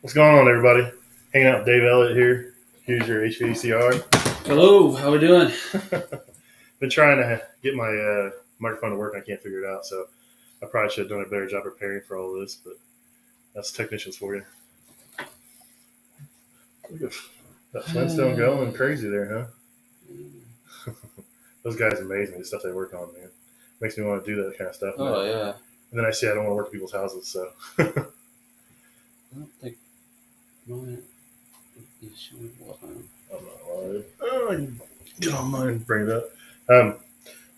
What's going on, everybody? Hanging out with Dave Elliott here. Here's your HVACR. Hello, how we doing? Been trying to get my microphone to work. I can't figure it out, so I probably should have done a better job preparing for all this, but that's technicians for you. Look at that Flintstone going crazy there, huh? Those guys are amazing. The stuff they work on, man. Makes me want to do that kind of stuff. Oh, man. yeah. And then I see I don't want to work at people's houses, so. I don't think mine is showing what I'm not live. Oh, I can get online and bring it up.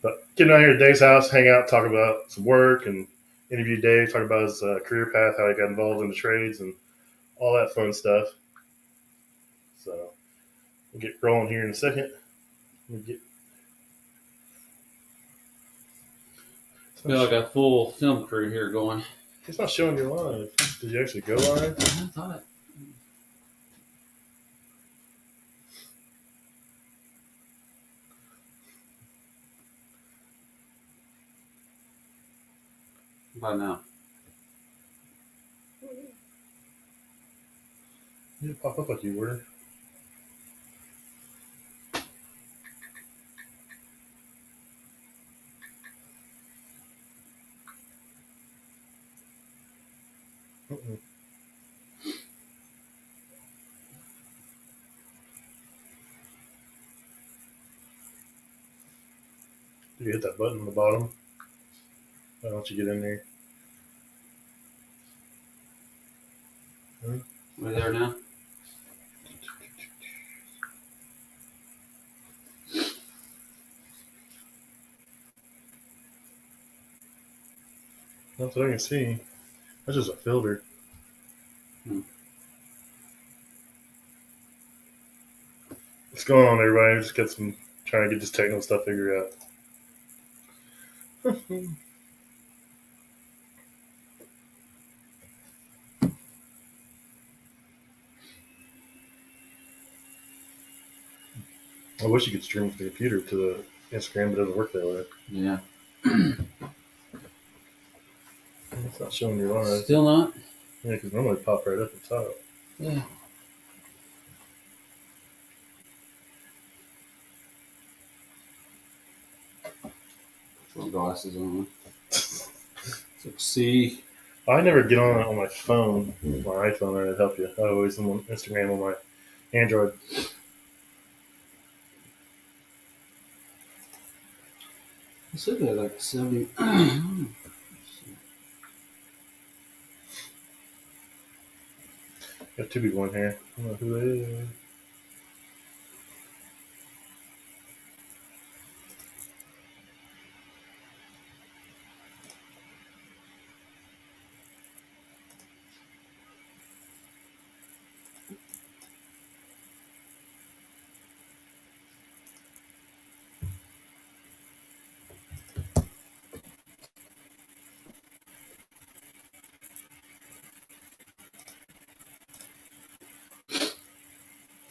But getting out here to Dave's house, hang out, talk about some work, and interview Dave, talk about his career path, how he got involved in the trades, and all that fun stuff. So we'll get rolling here in a second. I feel like a full film crew here going. It's not showing you live. Did you actually go live? I thought. By now. You pop up like you were. Did you hit that button on the bottom? Why don't you get in there? We're there now. That's what I can see. That's just a filter. What's going on, everybody? Just got some trying to get this technical stuff figured out. I wish you could stream from the computer to the Instagram, but it doesn't work that way. Yeah. It's not showing you live. Still not? Yeah, because normally it pop right up the top. Yeah. Put glasses on. So see. I never get on my phone, my iPhone, or it'd help you. I always on Instagram on my Android. I said they're like 70. Got two people in here. I don't know who they is.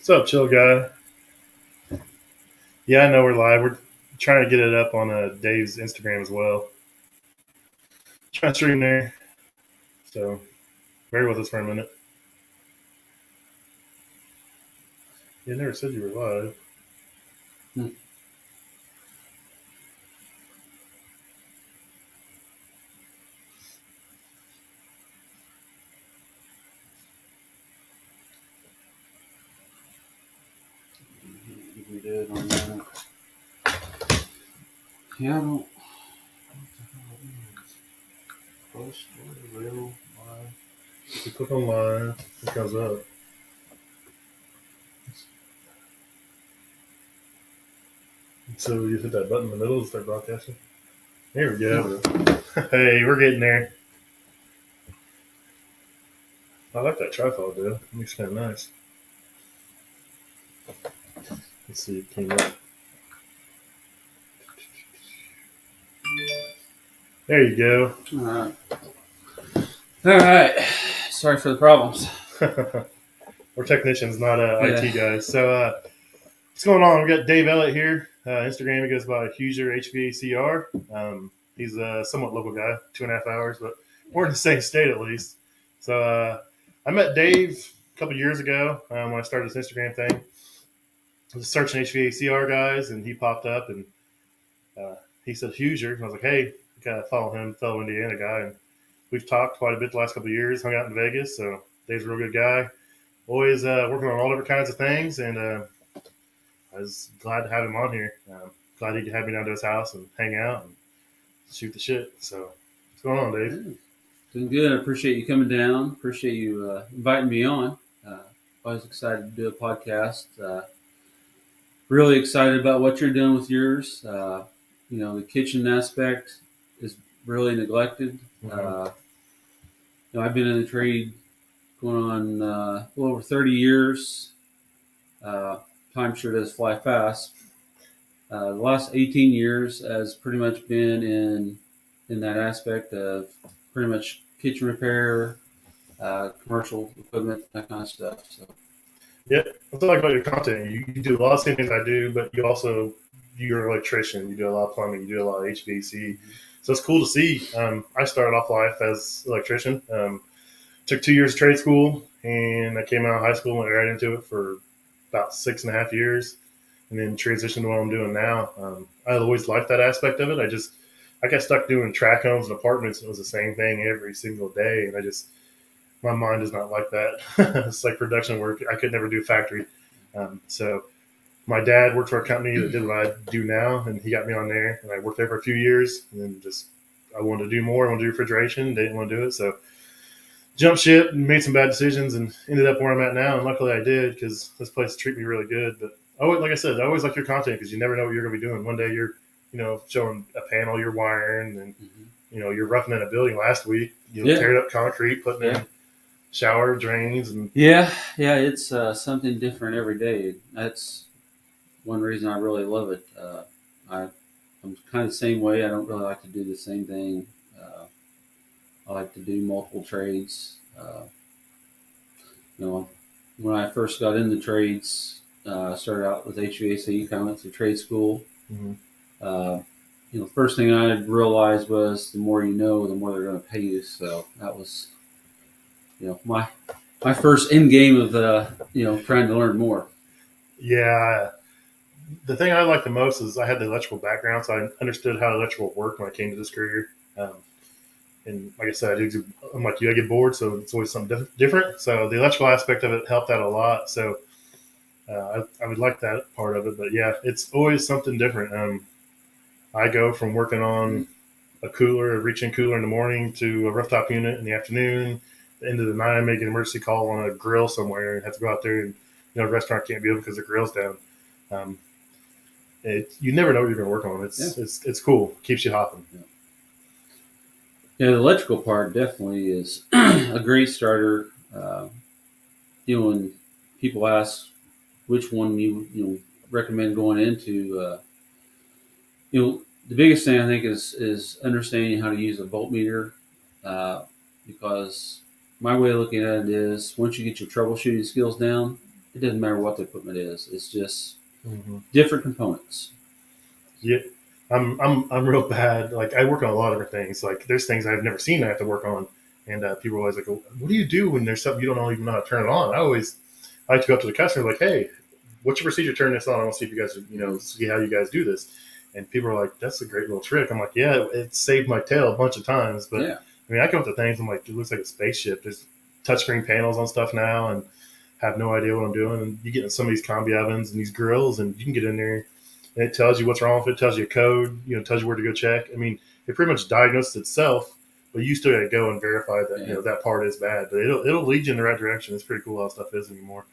What's up, chill guy? Yeah, I know we're live. We're trying to get it up on Dave's Instagram as well. Trying to stream there. So bear with us for a minute. You never said you were live. We did on that. Yeah, I don't. What the hell is post or real live? If you click on live, it comes up. So you hit that button in the middle to start broadcasting. There we go. Hey, we're getting there. I like that tripod, dude. It looks kind of nice. Let's see, it came up. There you go. All right. Sorry for the problems. We're technicians, not IT guys. So, what's going on? We got Dave Elliott here. Instagram, he goes by Huser HVACR. He's a somewhat local guy, 2.5 hours, but we're in the same state at least. So, I met Dave a couple years ago when I started this Instagram thing. I was searching HVACR guys, and he popped up, and he said Hoosier. And I was like, hey, I gotta follow him, fellow Indiana guy. And we've talked quite a bit the last couple of years, hung out in Vegas. So Dave's a real good guy. Always working on all different kinds of things, and I was glad to have him on here. Glad he could have me down to his house and hang out and shoot the shit. So what's going on, Dave? Yeah, doing good. I appreciate you coming down. Appreciate you inviting me on. Always excited to do a podcast. Really excited about what you're doing with yours. The kitchen aspect is really neglected. Mhm. I've been in the trade going on a little over 30 years. Time sure does fly fast. The last 18 years has pretty much been in that aspect of pretty much kitchen repair, commercial equipment, that kind of stuff. So Yeah, I like about your content. You do a lot of same things I do, but you're an electrician. You do a lot of plumbing. You do a lot of HVAC. So it's cool to see. I started off life as an electrician. Took 2 years of trade school, and I came out of high school and went right into it for about 6.5 years, and then transitioned to what I'm doing now. I always liked that aspect of it. I got stuck doing track homes and apartments, and it was the same thing every single day, and my mind is not like that. It's like production work. I could never do factory. So my dad worked for a company that did what I do now, and he got me on there, and I worked there for a few years, and then I wanted to do more. I wanted to do refrigeration. Didn't want to do it, so jumped ship and made some bad decisions, and ended up where I'm at now. And luckily, I did, because this place treat me really good. But like I said, I always like your content, because you never know what you're going to be doing. One day you're showing a panel you're wiring, and you're roughing in a building last week. Tearing up concrete, putting in shower drains, and yeah, it's something different every day. That's one reason I really love it. I'm kind of the same way. I don't really like to do the same thing. I like to do multiple trades. When I first got into trades, started out with HVAC, kind of went through trade school. mm-hmm. First thing I realized was the more you know, the more they're going to pay you. So that was, my first end game of trying to learn more. Yeah. The thing I like the most is I had the electrical background, so I understood how electrical worked when I came to this career. And like I said, I'm like you, I get bored, so it's always something different. So the electrical aspect of it helped out a lot. So I would like that part of it. But yeah, it's always something different. I go from working on a reach-in cooler in the morning, to a rooftop unit in the afternoon. At the end of the night, I make an emergency call on a grill somewhere and have to go out there, and the restaurant can't be open because the grill's down. You never know what you're going to work on. It's cool. Keeps you hopping. Yeah, the electrical part definitely is a great starter. When people ask which one you recommend going into, the biggest thing I think is understanding how to use a voltmeter, because my way of looking at it is, once you get your troubleshooting skills down, it doesn't matter what the equipment is. It's just different components. Yeah, I'm real bad. Like, I work on a lot of different things. Like, there's things I've never seen I have to work on, and people are always like, well, "What do you do when there's something you don't even know how to turn it on?" I like to go up to the customer like, "Hey, what's your procedure to turn this on? I want to see if you guys, see how you guys do this." And people are like, "That's a great little trick." I'm like, "Yeah, it saved my tail a bunch of times." But Yeah. I mean, I come up to things, I'm like, it looks like a spaceship. There's touchscreen panels on stuff now, and have no idea what I'm doing. And you get in some of these combi ovens and these grills, and you can get in there, and it tells you what's wrong with it, tells you a code, tells you where to go check. I mean, it pretty much diagnoses itself, but you still got to go and verify that that part is bad. But it'll lead you in the right direction. It's pretty cool how stuff is anymore.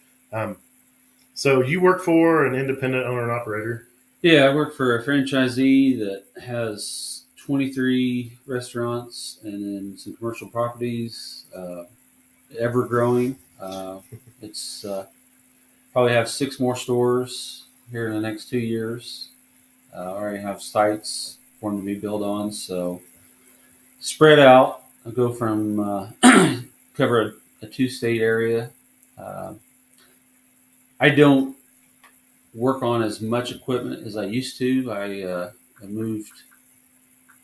So you work for an independent owner and operator? Yeah, I work for a franchisee that has 23 restaurants and then some commercial properties, ever growing. It's probably have 6 more stores here in the next 2 years. Already have sites for them to be built on, so spread out. I go from cover a 2-state area. I don't work on as much equipment as I used to. I moved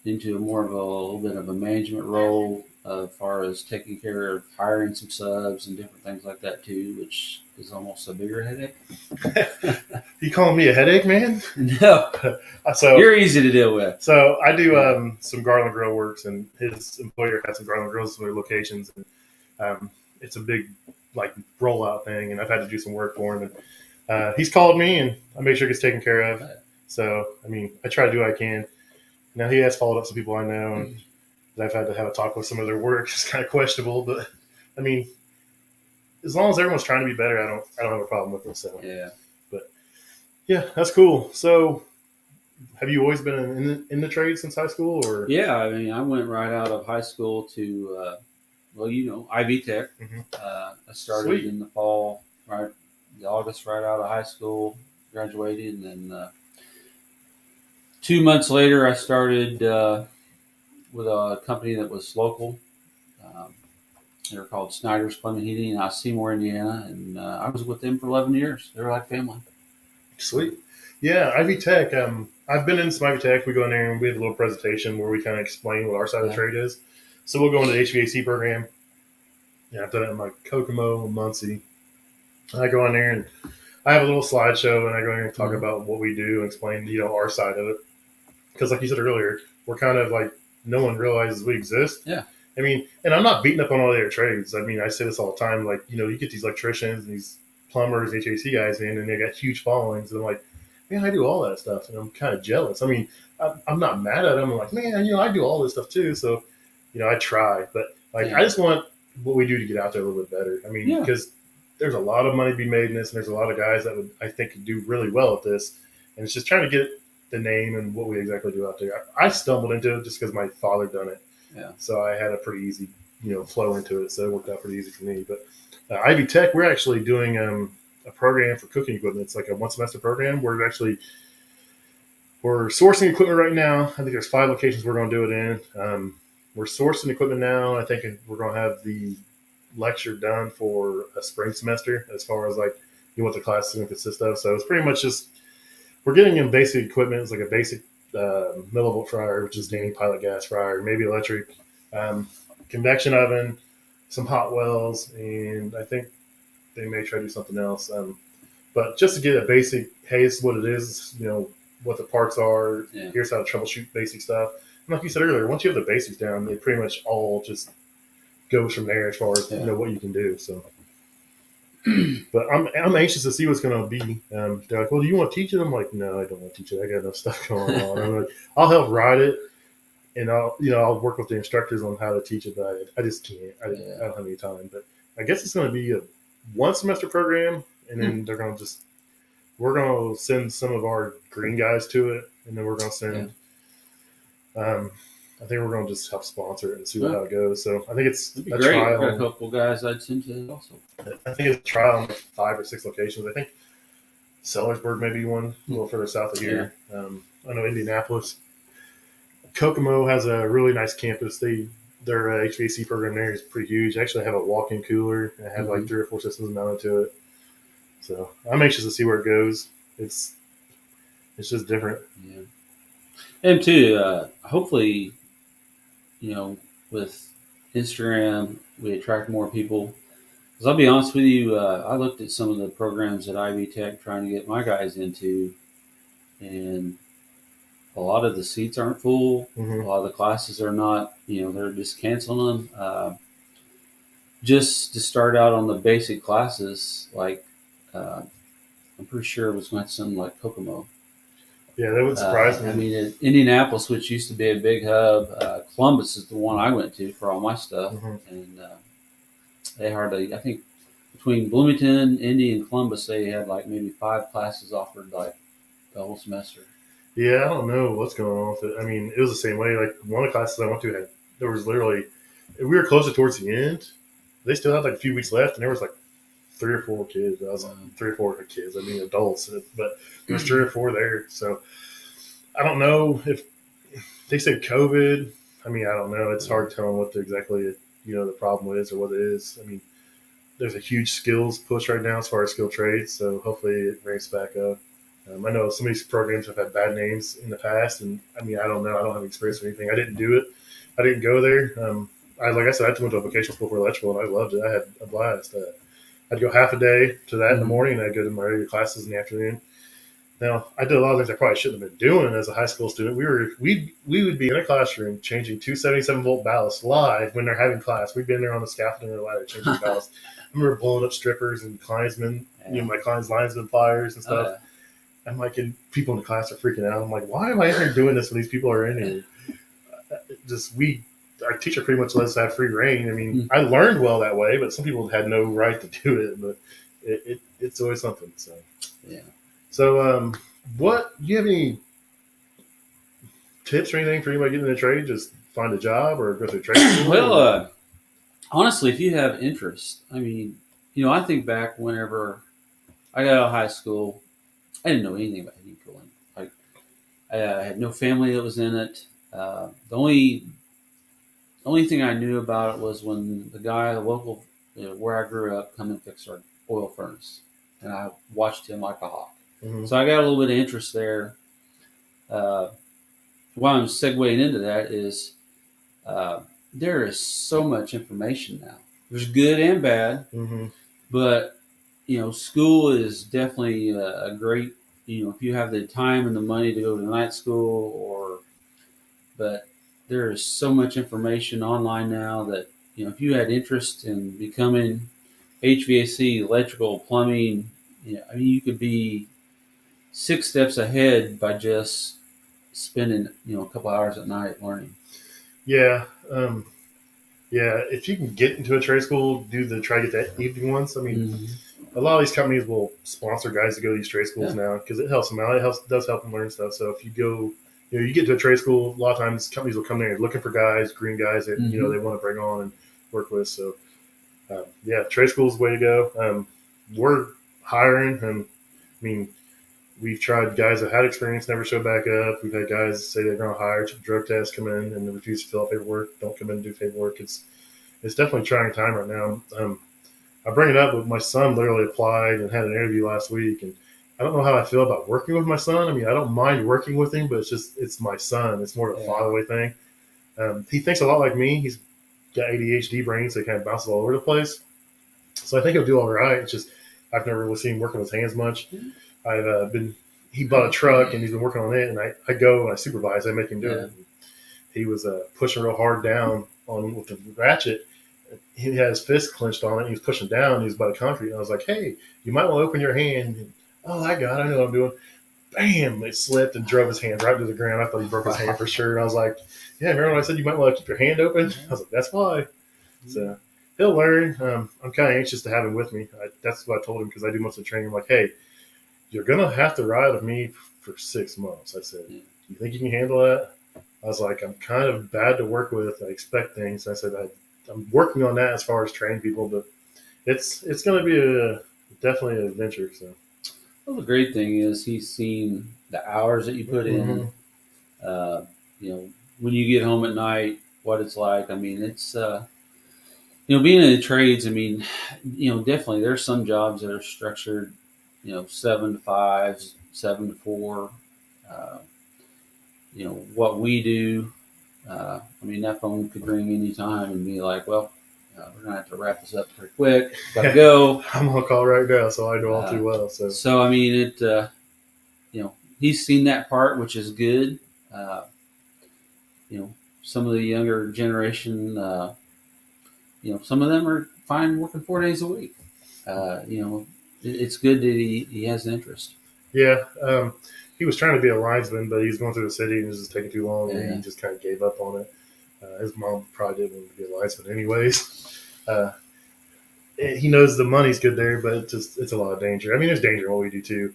into more of a little bit of a management role as far as taking care of hiring some subs and different things like that too, which is almost a bigger headache. You calling me a headache, man? No, So you're easy to deal with. So I do some Garland Grill works, and his employer has some Garland Grills at some other locations, and it's a big like rollout thing, and I've had to do some work for him. And he's called me, and I make sure it gets taken care of. So I mean, I try to do what I can. Now he has followed up some people I know, and I've had to have a talk with some of their work. It's kind of questionable, but I mean, as long as everyone's trying to be better, I don't have a problem with it. So Yeah. but yeah, that's cool. So have you always been in the trade since high school, or? Yeah, I mean, I went right out of high school to, Ivy Tech. Mhm. I started Sweet. in the fall, right, the August, right out of high school, graduated, and then 2 months later, I started with a company that was local. Um, they were called Snyder's Plumbing Heating out of Seymour, Indiana, and I was with them for 11 years. They were like family. Sweet. Yeah, Ivy Tech. I've been in some Ivy Tech. We go in there and we have a little presentation where we kind of explain what our side of the trade is. So we'll go into the HVAC program. Yeah, I've done it in like Kokomo and Muncie. I go in there and I have a little slideshow and I go in there and talk about what we do and explain, our side of it. Because like you said earlier, we're kind of like, no one realizes we exist. Yeah. I mean, and I'm not beating up on all their trades. I mean, I say this all the time. Like, you get these electricians and these plumbers, HVAC guys in, and they got huge followings. And I'm like, man, I do all that stuff, and I'm kind of jealous. I mean, I'm not mad at them. I'm like, man, I do all this stuff too. So, I try, but like, I just want what we do to get out there a little bit better. I mean, because there's a lot of money to be made in this, and there's a lot of guys that I think could do really well at this, and it's just trying to get the name and what we exactly do out there. I stumbled into it just because my father done it. Yeah. So I had a pretty easy, flow into it. So it worked out pretty easy for me. But Ivy Tech, we're actually doing a program for cooking equipment. It's like a 1 semester program. We're sourcing equipment right now. I think there's 5 locations we're going to do it in. We're sourcing equipment now. I think we're going to have the lecture done for a spring semester as far as like what the class is going to consist of. So it's pretty much just we're getting in basic equipment. It's like a basic millivolt fryer, which is standing pilot gas fryer, maybe electric, convection oven, some hot wells, and I think they may try to do something else. But just to get a basic, hey, this is what it is, what the parts are, here's how to troubleshoot basic stuff. And like you said earlier, once you have the basics down, it pretty much all just goes from there as far as what you can do. So, but I'm anxious to see what's going to be. They're like, well, do you want to teach it? I'm like, no, I don't want to teach it. I got enough stuff going on. I'm like, I'll help ride it, and I'll work with the instructors on how to teach it. But I just can't. I don't have any time. But I guess it's going to be a 1 semester program, and then we're going to send some of our green guys to it, and then we're going to send. I think we're going to just help sponsor it and see how it goes. So I think it's a great. trial. Got a couple guys I'd send to it also. I think it's a trial in 5 or 6 locations. I think Sellersburg may be one, a little further south of here. I know Indianapolis. Kokomo has a really nice campus. Their HVAC program there is pretty huge. They actually have a walk-in cooler and have like 3 or 4 systems mounted to it. So I'm anxious to see where it goes. It's just different. Yeah. And too, hopefully, with Instagram, we attract more people. Because I'll be honest with you, I looked at some of the programs at Ivy Tech trying to get my guys into, and a lot of the seats aren't full. Mm-hmm. A lot of the classes are not, they're just canceling them. Just to start out on the basic classes, like I'm pretty sure it was going to something like Kokomo. Yeah, that would surprise me. I mean, in Indianapolis, which used to be a big hub, Columbus is the one I went to for all my stuff. And they hardly, I think, between Bloomington, Indy, and Columbus, they had like maybe 5 classes offered like the whole semester. Yeah, I don't know what's going on with it. I mean, it was the same way. Like one of the classes I went to there was literally, we were closer towards the end. They still had like a few weeks left, and there was like 3 or 4 kids. I was like 3 or 4 kids. I mean, adults, but there was 3 or 4 there. So I don't know if they said COVID. I mean, I don't know. It's hard telling what exactly the problem is or what it is. I mean, there's a huge skills push right now as far as skilled trades. So hopefully it ramps back up. I know some of these programs have had bad names in the past, and I mean, I don't know. I don't have experience or anything. I didn't do it. I didn't go there. like I said, I went to a vocational school for electrical, and I loved it. I had a blast. I'd go half a day to that in the morning, and I'd go to my regular classes in the afternoon. Now, I did a lot of things I probably shouldn't have been doing as a high school student. We would be in a classroom changing 277-volt ballasts live when they're having class. We'd be in there on the scaffolding or the ladder changing ballasts. I remember blowing up strippers and clinesmen, my clients' linesman pliers and stuff. I'm like, and people in the class are freaking out. I'm like, why am I in here doing this when these people are in here? Our teacher pretty much let us have free reign. I mean, I learned well that way, but some people had no right to do it. But it's always something. So yeah. So, what do you have any tips or anything for anybody getting in a trade? Just find a job or go through trade school? Well, honestly, if you have interest, I mean, I think back whenever I got out of high school, I didn't know anything about heating and cooling. I had no family that was in it. The only thing I knew about it was when the guy, the local, where I grew up, come and fix our oil furnace, and I watched him like a hawk. Mm-hmm. So I got a little bit of interest there. Why I'm segueing into that is there is so much information now. There's good and bad, but school is definitely a great. If you have the time and the money to go to night school, but there is so much information online now that if you had interest in becoming HVAC, electrical, plumbing, you could be 6 steps ahead by just spending a couple hours at night learning. Yeah, if you can get into a trade school, try to get that evening ones. I mean, a lot of these companies will sponsor guys to go to these trade schools now because it helps them out. Does help them learn stuff. So if you go, you get to a trade school, a lot of times companies will come there looking for guys, green guys that they want to bring on and work with. So trade school is the way to go. We're hiring, and I mean, we've tried guys that had experience never show back up. We've had guys say they're going to hire, drug tests, come in and refuse to fill out paperwork, don't come in and do paperwork. It's definitely trying time right now. I bring it up with my son. Literally applied and had an interview last week, and I don't know how I feel about working with my son. I mean, I don't mind working with him, but it's my son. It's more of a fatherly thing. He thinks a lot like me. He's got ADHD brain, so he kind of bounces all over the place. So I think he'll do all right. It's just I've never really seen him working with his hands much. He bought a truck and he's been working on it, and I go and I supervise. I make him do it. And he was pushing real hard down with the ratchet. He had his fist clenched on it. He was pushing down. He was by the concrete. And I was like, "Hey, you might want to open your hand." And, I know what I'm doing. Bam! It slipped and drove his hand right to the ground. I thought he broke his hand for sure. And I was like, "Yeah, remember when I said you might want to keep your hand open?" I was like, "That's why." So he'll learn. I'm kind of anxious to have him with me. That's what I told him because I do most of the training. I'm like, "Hey, you're going to have to ride with me for 6 months." I said, "You think you can handle that?" I was like, "I'm kind of bad to work with. I expect things." I said, I'm working on that as far as training people, but it's going to be definitely an adventure. So, well, the great thing is he's seen the hours that you put in. When you get home at night, what it's like. I mean, it's being in the trades. I mean, definitely there's some jobs that are structured, 7 to 5, 7 to 4. What we do. I mean, that phone could ring any time and be like, "Well, we're gonna have to wrap this up pretty quick. Gotta go." I'm on call right now, so I know all too well. So I mean, he's seen that part, which is good. Some of the younger generation, some of them are fine working 4 days a week. It's good that he has an interest. Yeah. He was trying to be a linesman, but he was going through the city and it was just taking too long, and he just kind of gave up on it. His mom probably didn't want to be a linesman anyways. He knows the money's good there, but it's a lot of danger. I mean, there's danger in what we do too.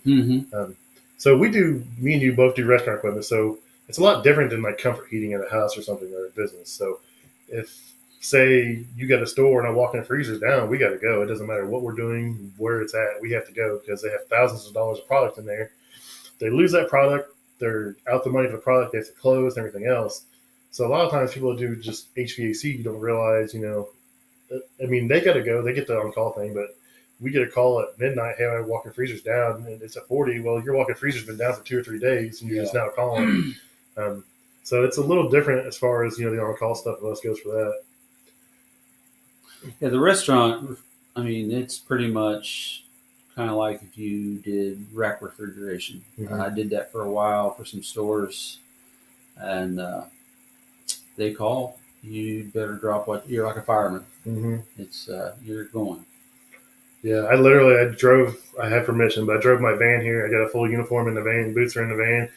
So me and you both do restaurant equipment, so it's a lot different than like comfort heating at a house or something or a business. So if, say, you got a store and I walk in the freezer's down, we got to go. It doesn't matter what we're doing, where it's at. We have to go because they have thousands of dollars of product in there. They lose that product, they're out the money for the product, they have to close and everything else. So a lot of times people do just HVAC, you don't realize, I mean, they got to go, they get the on-call thing, but we get a call at midnight, "Hey, my walk-in freezer's down," and it's at 40. Well, your walk-in freezer's been down for 2 or 3 days, and you're just now calling. So it's a little different as far as, the on-call stuff of us goes for that. Yeah, the restaurant. I mean, it's pretty much kind of like if you did rack refrigeration. Mm-hmm. I did that for a while for some stores, and they call you better drop what you're like a fireman. Mm-hmm. It's you're going. Yeah, I drove. I had permission, but I drove my van here. I got a full uniform in the van. Boots are in the van.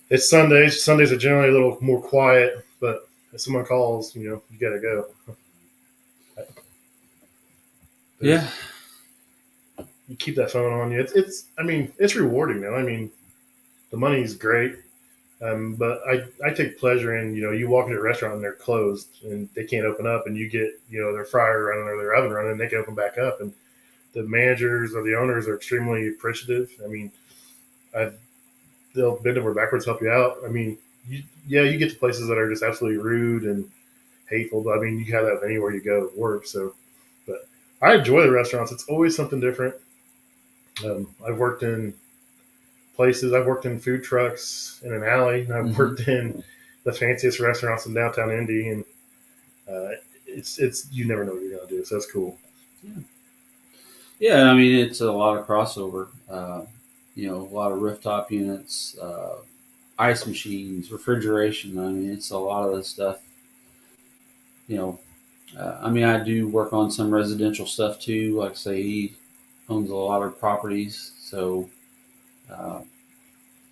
It's Sundays. Sundays are generally a little more quiet, but if someone calls, you gotta go. Yeah, You keep that phone on you. I mean, it's rewarding though. I mean, the money's great, but I take pleasure in, you walk into a restaurant and they're closed and they can't open up, and you get, their fryer running or their oven running, and they can open back up, and the managers or the owners are extremely appreciative. I mean, I've they'll bend over backwards to help you out. I mean, you get to places that are just absolutely rude and hateful, but I mean, you have that anywhere you go to work. So, but I enjoy the restaurants. It's always something different. I've worked in places. I've worked in food trucks in an alley. And I've worked in the fanciest restaurants in downtown Indy, and it's you never know what you're gonna do. So that's cool. yeah. I mean, it's a lot of crossover. A lot of rooftop units, ice machines, refrigeration. I mean, it's a lot of this stuff. You know, I mean, I do work on some residential stuff too. Like I say, he owns a lot of properties, so uh,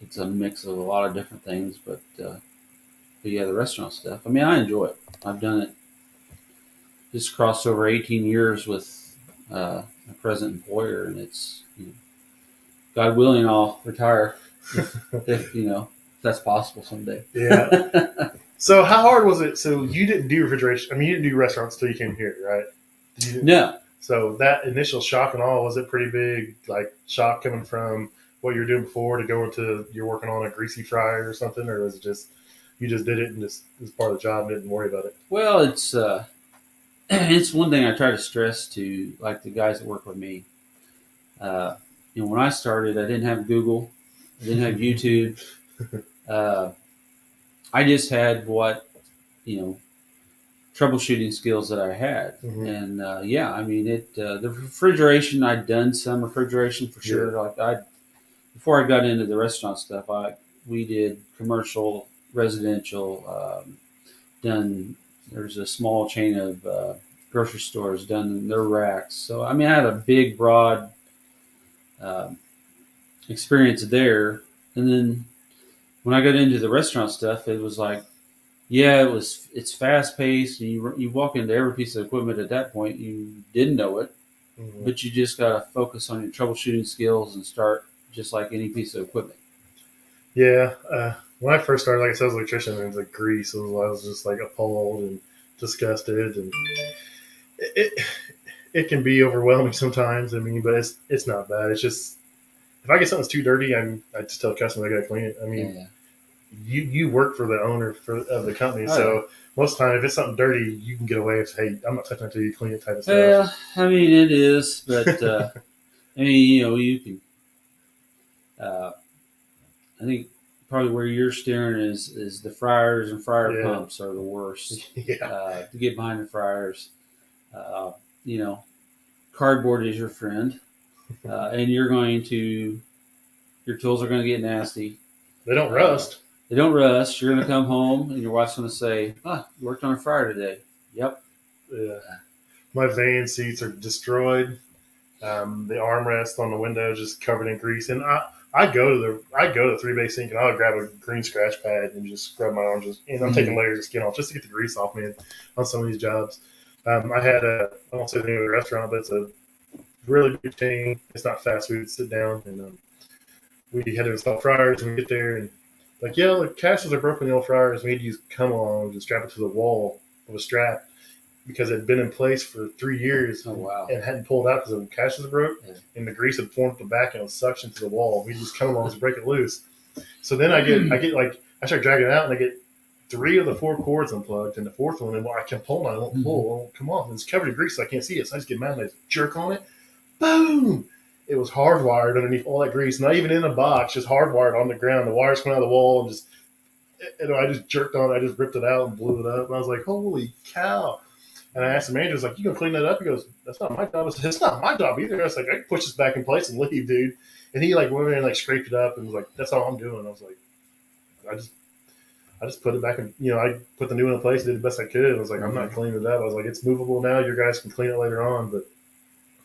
it's a mix of a lot of different things. But yeah, the restaurant stuff. I mean, I enjoy it. I've done it. Just crossed over 18 years with my present employer, and it's God willing, I'll retire if that's possible someday. Yeah. So how hard was it? So you didn't do refrigeration. I mean, you didn't do restaurants until you came here, right? No. So that initial shock and all, was it pretty big? Like shock coming from what you were doing before to go into you're working on a greasy fryer or something, or was it just you just did it and just it was part of the job and didn't worry about it? Well, it's it's one thing I try to stress to like the guys that work with me. Uh, when I started, I didn't have Google, I didn't have YouTube. Uh, I just had what you know troubleshooting skills that I had, Mm-hmm. and yeah, I mean the refrigeration. I'd done some refrigeration for sure. Yeah. Like I before I got into the restaurant stuff, we did commercial, residential. Done. There's a small chain of grocery stores done their racks. So I mean, I had a big, broad um, experience there. And then when I got into the restaurant stuff, it was like, yeah, it's fast paced. And you walk into every piece of equipment at that point, you didn't know it, Mm-hmm. but you just got to focus on your troubleshooting skills and start just like any piece of equipment. Yeah. When I first started, like I said, I was an electrician, and it was like grease. I was just like appalled and disgusted, and it it can be overwhelming sometimes. I mean, but it's not bad. It's just if I get something's too dirty, I just tell the customer they gotta clean it. I mean, Yeah. you work for the owner of the company, so most of the time if it's something dirty, you can get away with, hey, I'm not touching it until you clean it type of stuff. Well, I mean, it is, but I mean, you can. I think probably where you're steering is the fryers and fryer Yeah. pumps are the worst. Yeah. To get behind the fryers, uh, you know, cardboard is your friend, and your tools are going to get nasty. They don't rust. They don't rust. You're going to come home and your wife's going to say, "Ah, you worked on a fryer today." Yep. Yeah. My van seats are destroyed. The armrest on the window is just covered in grease, and I go to the 3-bay sink and I'll grab a green scratch pad and just scrub my arms. And I'm taking layers of skin off just to get the grease off me on some of these jobs. I had I won't say the name of the restaurant, but it's a really good chain. It's not fast food. Sit down, and we had to install fryers, and we get there and like, yeah, the casters are broken, the old fryers. We need to use come along and strap it to the wall with a strap because it had been in place for 3 years. Oh wow. And hadn't pulled out because the casters broke, Yeah. and the grease had formed at the back and it was suctioned to the wall. We just come along to break it loose. So then I get like I start dragging it out, and I get 3 of the 4 cords unplugged, and the 4th one, and I can pull on it, it won't pull, it won't come off. And it's covered in grease, so I can't see it. So I just get mad and I just jerk on it. Boom! It was hardwired underneath all that grease, not even in a box, just hardwired on the ground. The wires coming out of the wall, and I just jerked on it. I just ripped it out and blew it up. And I was like, holy cow. And I asked the manager, I was like, "You gonna clean that up?" He goes, "That's not my job." I said, "It's not my job either." I was like, "I can push this back in place and leave, dude." And he like went in and like scraped it up and was like, "That's all I'm doing." I was like, "I just I just put it back in, I put the new one in place, did the best I could. I was like, I'm not cleaning it up. I was like, it's movable now. Your guys can clean it later on. But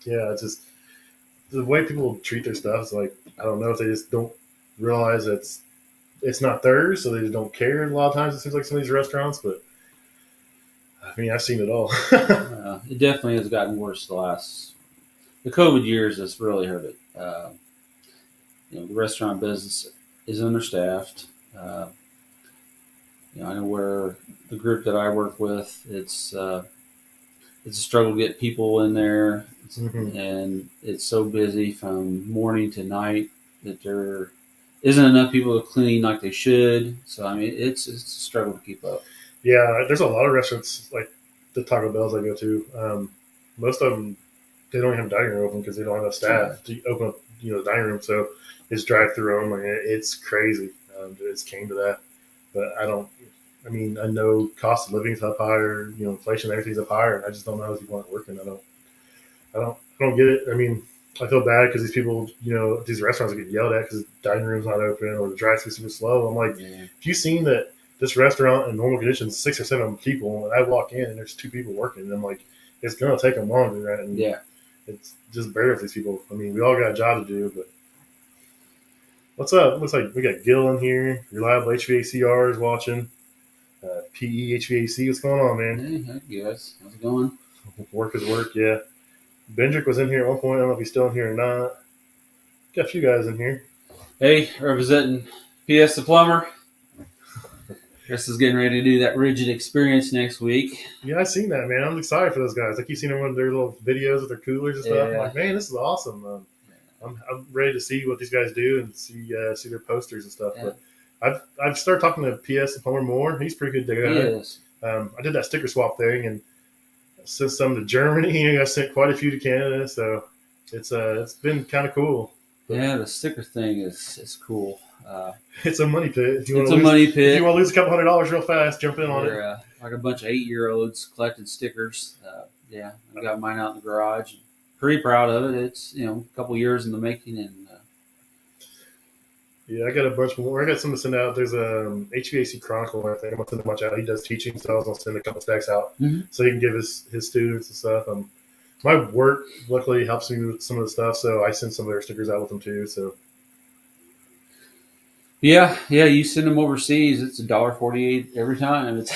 yeah, it's just the way people treat their stuff is like, I don't know if they just don't realize it's not theirs, so they just don't care. A lot of times it seems like some of these restaurants, but I mean, I've seen it all. It definitely has gotten worse the COVID years has really hurt it. The restaurant business is understaffed. I know where the group that I work with, it's a struggle to get people in there, Mhm. and it's so busy from morning to night that there isn't enough people to clean like they should. So I mean, it's a struggle to keep up. Yeah, there's a lot of restaurants like the Taco Bells I go to. Most of them they don't even have dining room open because they don't have enough staff to open up, the dining room. So it's drive through only. It's crazy. It's came to that, but I don't. I mean, I know cost of living's up higher. Inflation, everything's up higher, and I just don't know how people aren't working. I don't get it. I mean, I feel bad because these people, these restaurants are getting yelled at because the dining room's not open or the drive-through super slow. I'm like, Yeah. if you've seen that this restaurant in normal conditions, 6 or 7 people, and I walk in and there's 2 people working, and I'm like, it's gonna take them longer, right? And Yeah. it's just better if these people. I mean, we all got a job to do, but what's up? Looks like we got Gil in here. Reliable HVACR is watching. PE HVAC, what's going on, man? Hey, guys, how's it going? Work is work, yeah. Bendrick was in here at one point. I don't know if he's still in here or not. Got a few guys in here. Hey, representing PS the plumber. Chris is getting ready to do that rigid experience next week. Yeah, I seen that, man. I'm excited for those guys. I keep seeing them on their little videos with their coolers and stuff. I'm like, man, this is awesome. I'm ready to see what these guys do and see their posters and stuff. Yeah. But I've started talking to PS the plumber more. He's pretty good guy. He is. I did that sticker swap thing and sent some to Germany. I sent quite a few to Canada, so it's been kind of cool. Yeah, the sticker thing is cool. It's a money pit. It's a money If pit. you want to lose a couple $100 real fast, jump in on it. We're like a bunch of 8-year-olds collecting stickers. Yeah, I got mine out in the garage. Pretty proud of it. It's a couple years in the making, and Yeah, I got a bunch more. I got some to send out. There's a HVAC Chronicle. I think I'm gonna send a bunch out. He does teaching, so I was gonna send a couple stacks out so he can give his students and stuff. My work luckily helps me with some of the stuff, so I send some of their stickers out with them too. So yeah, you send them overseas. It's $1.48 every time. It's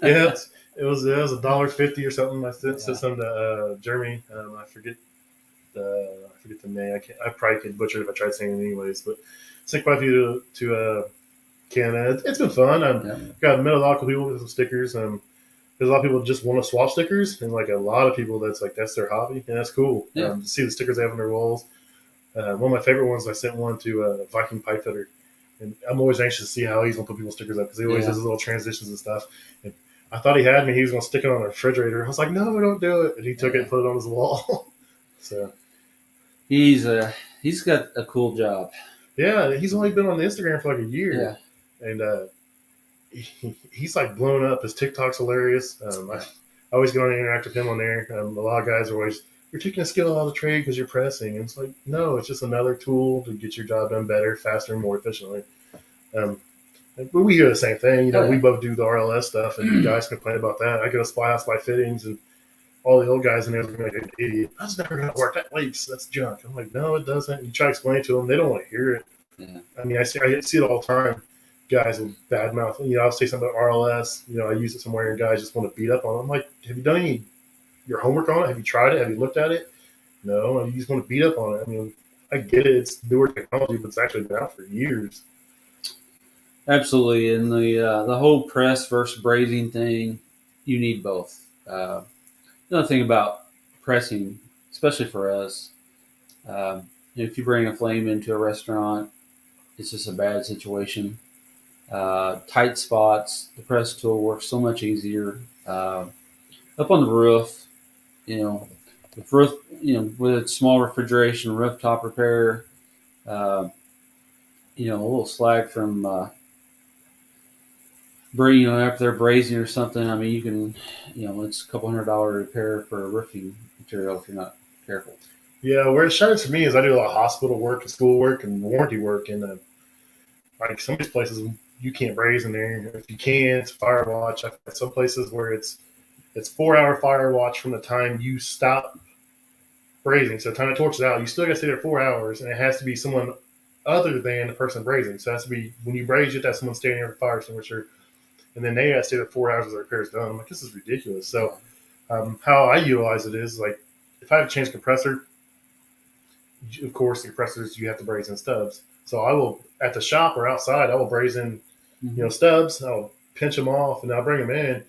yeah, it was $1.50 or something. I sent some to Germany. I forget the name. I probably could butcher it if I tried saying it anyways, but sent quite a few to Canada. It's been fun. I've got met a lot of people with some stickers. There's a lot of people that just want to swap stickers, and like a lot of people that's their hobby, and that's cool. Yeah. To see the stickers they have on their walls. One of my favorite ones, I sent one to Viking Pipe Fitter, and I'm always anxious to see how he's gonna put people's stickers up because he always does his little transitions and stuff. And I thought he had me. He was gonna stick it on the refrigerator. I was like, no, don't do it. And he took it and put it on his wall. So he's got a cool job. yeah, he's only been on the Instagram for like a year, and he's like blown up. His TikTok's hilarious. I always go and interact with him on there. A lot of guys are always, you're taking a skill out of the trade because you're pressing. And it's like, no, it's just another tool to get your job done better, faster, and more efficiently. But we hear the same thing. We both do the RLS stuff, and guys complain about that. I go to Spy House by Fittings, and all the old guys in there are like an idiot. That's never going to work. That leaks. That's junk. I'm like, no, it doesn't. You try to explain it to them. They don't want to hear it. Yeah. I mean, I see it all the time. Guys with bad mouth. I'll say something about RLS. I use it somewhere, and guys just want to beat up on it. I'm like, have you done your homework on it? Have you tried it? Have you looked at it? No, you just want to beat up on it. I mean, I get it. It's newer technology, but it's actually been out for years. Absolutely, and the whole press versus brazing thing, you need both. Another thing about pressing, especially for us, if you bring a flame into a restaurant, it's just a bad situation. Tight spots, the press tool works so much easier. Up on the roof, with its small refrigeration, rooftop repair, a little slag from bring if they're brazing or something. I mean, you can, it's a couple $100 repair for a roofing material if you're not careful. Yeah, where it shines for me is I do a lot of hospital work and school work and warranty work, and like some of these places you can't braze in there. If you can, it's fire watch. I've got some places where it's 4 hour fire watch from the time you stop brazing. So the time the torch is out, you still got to stay there 4 hours, and it has to be someone other than the person brazing. So it has to be when you braze, you have to have someone standing there with a fire extinguisher, and then they got to stay there 4 hours as the repair is done. I'm like, this is ridiculous. So how I utilize it is like if I have a change compressor, of course the compressors you have to braze in stubs. So I will at the shop or outside, I will braze in stubs. I'll pinch them off and I'll bring them in.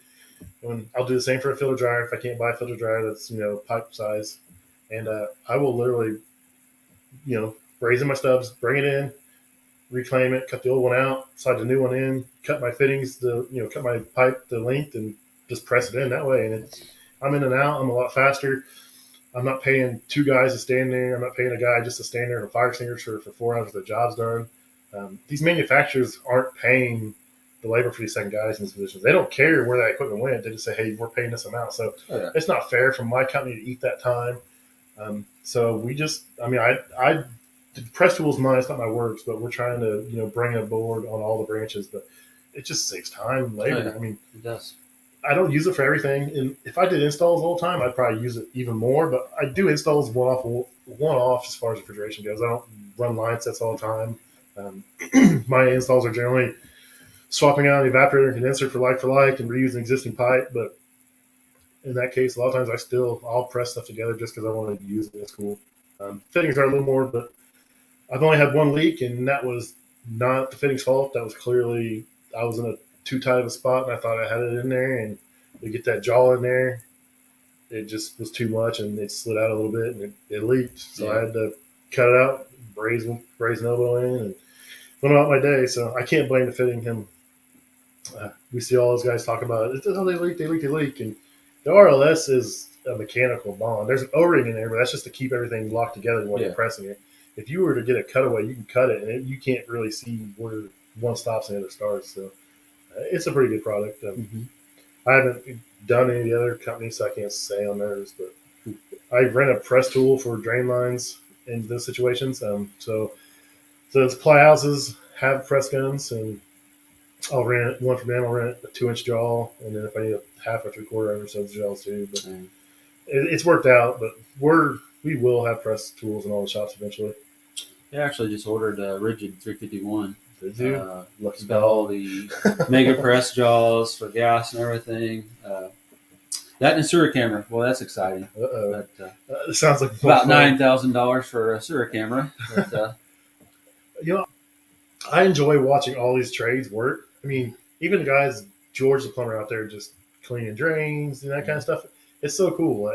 And I'll do the same for a filter dryer if I can't buy a filter dryer that's pipe size. And I will literally braze in my stubs, bring it in, reclaim it, cut the old one out, slide the new one in, cut my fittings, cut my pipe the length, and just press it in that way. And I'm in and out. I'm a lot faster. I'm not paying two guys to stand there. I'm not paying a guy just to stand there in a fire extinguisher for 4 hours. The job's done. These manufacturers aren't paying the labor for these second guys in these positions. They don't care where that equipment went. They just say, hey, we're paying this amount. So It's not fair for my company to eat that time. So we just, I press tools mine. It's not my works, but we're trying to, bring a board on all the branches. But it just saves time and labor. It does. I don't use it for everything. And if I did installs all the time, I'd probably use it even more. But I do installs one-off as far as refrigeration goes. I don't run line sets all the time. My installs are generally swapping out an evaporator and condenser for like and reusing existing pipe. But in that case, a lot of times I'll press stuff together just because I want to use it. It's cool. Fittings are a little more, but I've only had one leak, and that was not the fitting's fault. That was clearly I was in a too tight of a spot, and I thought I had it in there, and to get that jaw in there, it just was too much, and it slid out a little bit, and it leaked. So I had to cut it out, braze an elbow in, and went about my day. So I can't blame the fitting him. We see all those guys talk about it. Oh, they leak, and the RLS is a mechanical bond. There's an O-ring in there, but that's just to keep everything locked together while you're pressing it. If you were to get a cutaway, you can cut it, and you can't really see where one stops and the other starts. So it's a pretty good product. I haven't done any of the other companies, so I can't say on theirs. But I rent a press tool for drain lines in those situations. So those ply houses have press guns, and I'll rent one from them. I'll rent a 2-inch jaw, and then if I need a half or 3/4, I rent those jaws too. But it's worked out. But we will have press tools in all the shops eventually. I actually just ordered a rigid 351. Did you? It's got all the mega press jaws for gas and everything. That and a sewer camera. Well, that's exciting. It sounds like about $9,000 for a sewer camera. But, I enjoy watching all these trades work. I mean, even guys, George the plumber out there, just cleaning drains and that kind of stuff. It's so cool.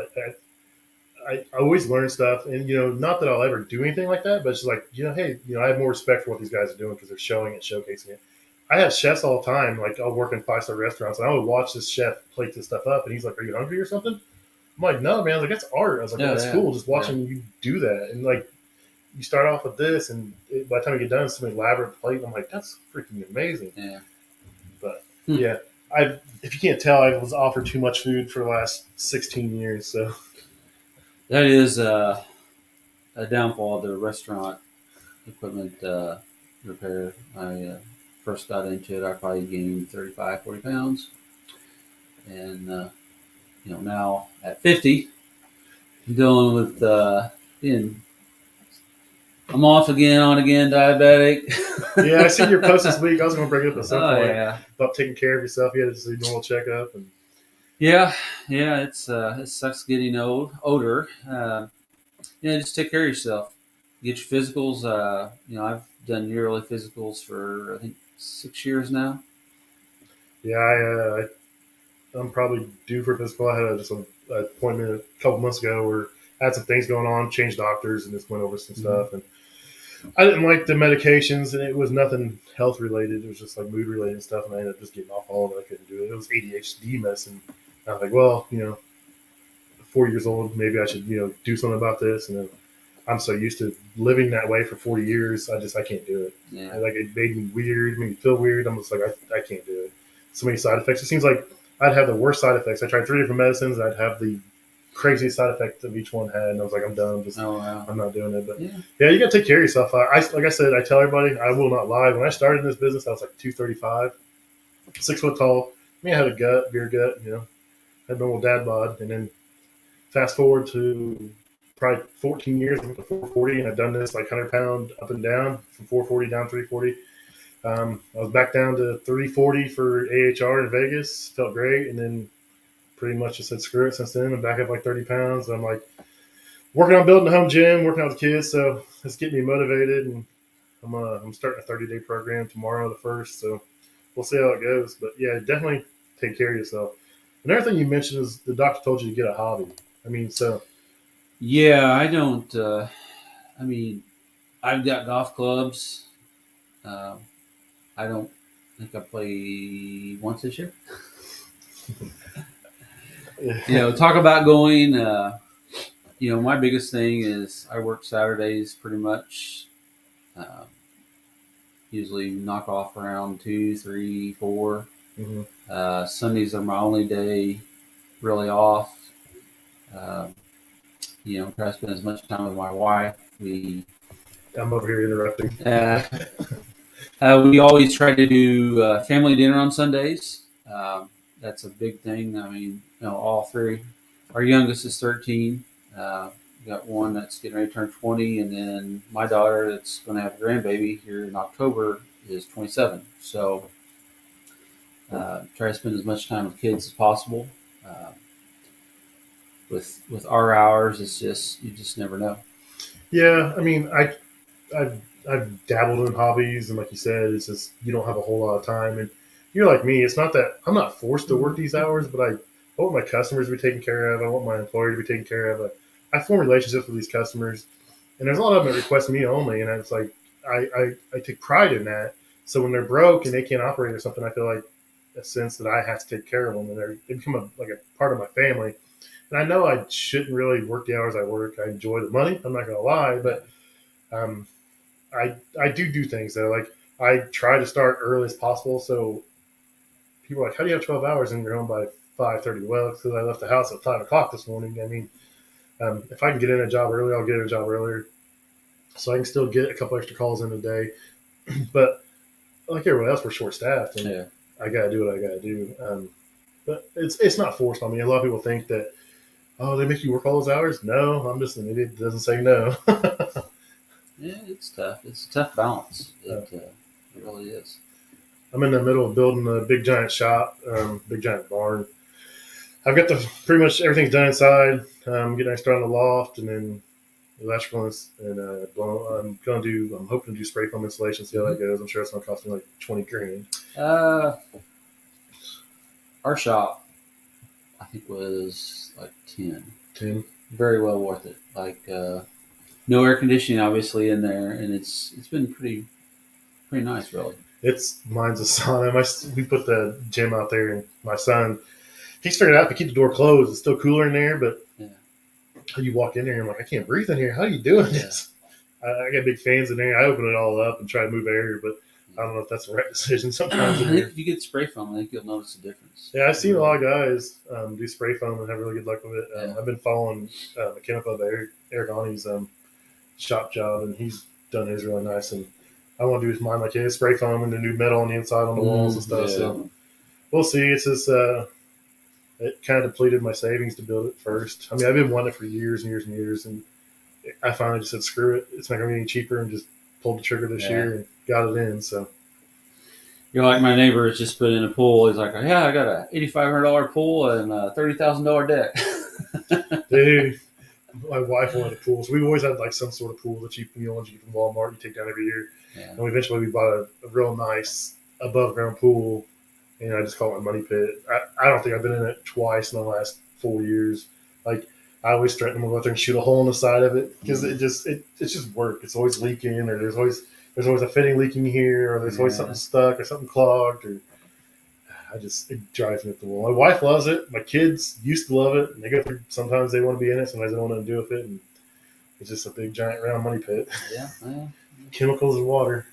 I always learn stuff, and not that I'll ever do anything like that, but it's just like hey, I have more respect for what these guys are doing because they're showing it, showcasing it. I have chefs all the time. Like I'll work in 5-star restaurants, and I would watch this chef plate this stuff up, and he's like, "Are you hungry or something?" I'm like, "No, man." I was like, "That's art." I was like, "That's cool." Just watching you do that, and like you start off with this, and by the time you get done, it's some elaborate plate. I'm like, "That's freaking amazing." Yeah. But if you can't tell, I was offered too much food for the last 16 years, so. That is a downfall of the restaurant equipment repair. I first got into it, I probably gained 35, 40 pounds. And, now at 50, I'm dealing with I'm off again, on again, diabetic. Yeah, I seen your post this week. I was going to bring it up at some point Yeah. about taking care of yourself. You had to do a normal checkup. And Yeah, it sucks getting older. Just take care of yourself. Get your physicals. I've done yearly physicals for I think 6 years now. Yeah, I'm probably due for a physical. I had an appointment a couple months ago where I had some things going on, changed doctors, and just went over some stuff. And I didn't like the medications, and it was nothing health related. It was just like mood related stuff, and I ended up just getting off all of it. I couldn't do it. It was ADHD medicine. I was like, well, 4 years old, maybe I should, do something about this. And then I'm so used to living that way for 40 years. I can't do it. Yeah. Like it made me weird, made me feel weird. I'm just like, I can't do it. so many side effects. It seems like I'd have the worst side effects. I tried 3 different medicines, and I'd have the craziest side effects of each one had, and I was like, I'm done. Oh wow. I'm not doing it. But Yeah. yeah, you got to take care of yourself. Like I said, I tell everybody, I will not lie. When I started in this business, I was like 235, 6 foot tall. I mean, I had a beer gut, had a normal dad bod, and then fast forward to probably 14 years, I went to 440, and I've done this like 100 pound up and down from 440 down 340. I was back down to 340 for AHR in Vegas. Felt great, and then pretty much just said screw it since then. I'm back up like 30 pounds. I'm like working on building a home gym, working out with kids, so it's getting me motivated. And I'm starting a 30-day program tomorrow, the first. So we'll see how it goes. But yeah, definitely take care of yourself. Another thing you mentioned is the doctor told you to get a hobby. I mean, so Yeah, I don't. I mean, I've got golf clubs. Uh, I don't think I play once this year. Talk about going. My biggest thing is I work Saturdays pretty much. Uh, Usually knock off around 2, 3, 4. Sundays are my only day really off. Uh, try to spend as much time with my wife. I'm over here interrupting. We always try to do family dinner on Sundays. That's a big thing. I mean, all three. Our youngest is 13. We got one that's getting ready to turn 20, and then my daughter that's going to have a grandbaby here in October is 27. So try to spend as much time with kids as possible. With our hours, it's just you just never know. Yeah, I mean, I've dabbled in hobbies, and like you said, it's just you don't have a whole lot of time. And you're like me; it's not that I'm not forced to work these hours, but I want my customers to be taken care of. I want my employer to be taken care of. I form relationships with these customers, and there's a lot of them that request me only, and it's like I take pride in that. So when they're broke and they can't operate or something, I feel like a sense that I have to take care of them, and they become a part of my family. And I know I shouldn't really work the hours I work. I enjoy the money. I'm not going to lie, but um, I do things though. Like I try to start early as possible. So people are like, "How do you have 12 hours and you're home by 5:30?" Well, because I left the house at 5 o'clock this morning. I mean, if I can get in a job early, I'll get in a job earlier, so I can still get a couple extra calls in a day. But like everyone else, we're short staffed, and I got to do what I got to do. But it's not forced on me. A lot of people think that, oh, they make you work all those hours. No, I'm just an idiot that doesn't say no. Yeah, it's tough. It's a tough balance. It really is. I'm in the middle of building a big giant shop, big giant barn. I've got pretty much everything's done inside. Getting extra on the loft, and then electrical, and I'm hoping to do spray foam installation. See how that goes. I'm sure it's going to cost me like 20 grand. Our shop, I think, was like 10. 10. Very well worth it. Like no air conditioning, obviously, in there, and it's been pretty nice, really. Mine's a sauna. We put the gym out there, and my son, he's figured out to keep the door closed. It's still cooler in there, but you walk in there and I'm like, I can't breathe in here. How are you doing this? I got big fans in there. I open it all up and try to move air, but I don't know if that's the right decision. Sometimes I think if you get spray foam, I think you'll notice the difference. Yeah, I've seen a lot of guys do spray foam and have really good luck with it. I've been following Mechanical Eric Ani's shop job, and he's done his really nice. And I want to do mine like his spray foam and the new metal on the inside on the walls and stuff. Yeah. So we'll see. It's just it kind of depleted my savings to build it first. I mean, I've been wanting it for years and years and years, and I finally just said, screw it. It's not going to be any cheaper, and just pulled the trigger this year and got it in. So you're like my neighbor has just put in a pool. He's like, yeah, I got a $8,500 pool and a $30,000 deck. Dude, my wife wanted a pool, so we've always had like some sort of pool that ones you get from Walmart, you take down every year. Yeah. And eventually we bought a real nice above ground pool, and I just call it my money pit. I don't think I've been in it twice in the last 4 years. Like I always threaten them to go out there and shoot a hole in the side of it because it's just work. It's always leaking, or there's always a fitting leaking here, or there's always something stuck or something clogged, or it drives me up the wall. My wife loves it. My kids used to love it, and they go through. Sometimes they want to be in it, sometimes they don't want to do with it, and it's just a big giant round money pit. Yeah. Chemicals and water.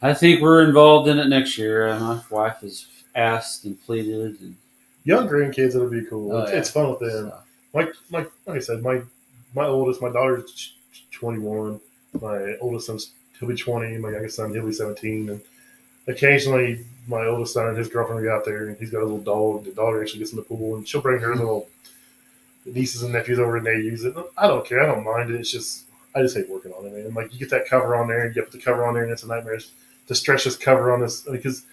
I think we're involved in it next year. My wife is asked and pleaded, and Young grandkids, it'll be cool. It's fun with them. So, Like I said, my oldest, my daughter's 21. My oldest son's he'll be 20. My youngest son he'll be 17. And occasionally, my oldest son and his girlfriend will get out there, and he's got a little dog. The dog actually gets in the pool, and she'll bring her little nieces and nephews over, and they use it. I don't care. I don't mind it. It's just I just hate working on it, man. Like you get that cover on there, and you put the cover on there, and it's a nightmare to stretch this cover on this because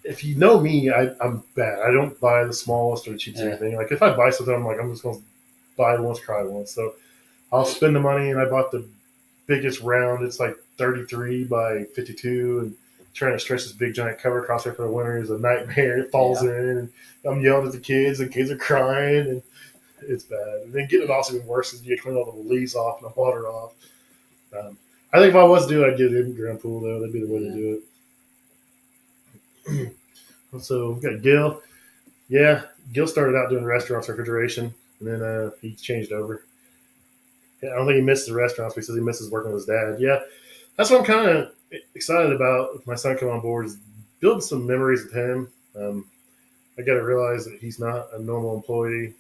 if you know me, I'm bad. I don't buy the smallest or the cheapest anything. Like if I buy something, I'm like I'm just going to buy once, cry once. So I'll spend the money, and I bought the biggest round. It's like 33 by 52, and trying to stretch this big giant cover across there for the winter is a nightmare. It falls in, and I'm yelling at the kids, and kids are crying, and it's bad. And then getting it also even worse is you clean all the leaves off and the water off. I think if I was to do it, I'd get an in-ground pool, though. That'd be the way to do it. So we've got Gil. Yeah, Gil started out doing restaurants refrigeration, and then he changed over. I don't think he misses the restaurants because he misses working with his dad. Yeah, that's what I'm kind of excited about with my son coming on board is building some memories with him. I got to realize that he's not a normal employee,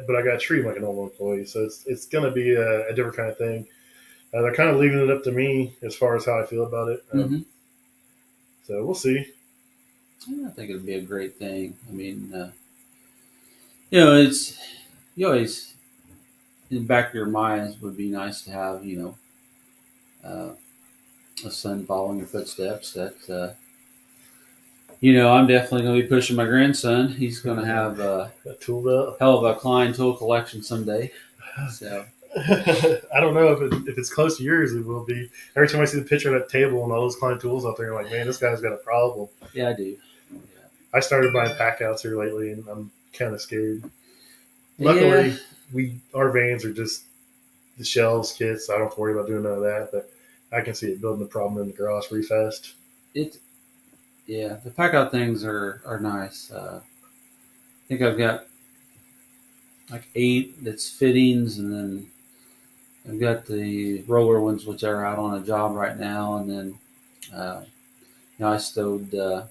but I got to treat him like a normal employee. So it's going to be a different kind of thing. They're kind of leaving it up to me as far as how I feel about it. So we'll see. I think it'd be a great thing. I mean, it's you always in the back of your minds would be nice to have a son following your footsteps. That I'm definitely going to be pushing my grandson. He's going to have a tool belt, hell of a Klein tool collection someday. So I don't know if it's close to yours. It will be. Every time I see the picture of that table and all those Klein tools out there, I'm like, man, this guy's got a problem. Yeah, I do. I started buying pack outs here lately, and I'm kind of scared. Luckily, our vans are just the shelves kits. So I don't have to worry about doing none of that. But I can see it building a problem in the garage pretty fast. The pack out things are nice. I think I've got like 8 that's fittings, and then I've got the roller ones which are out on a job right now, and then I stowed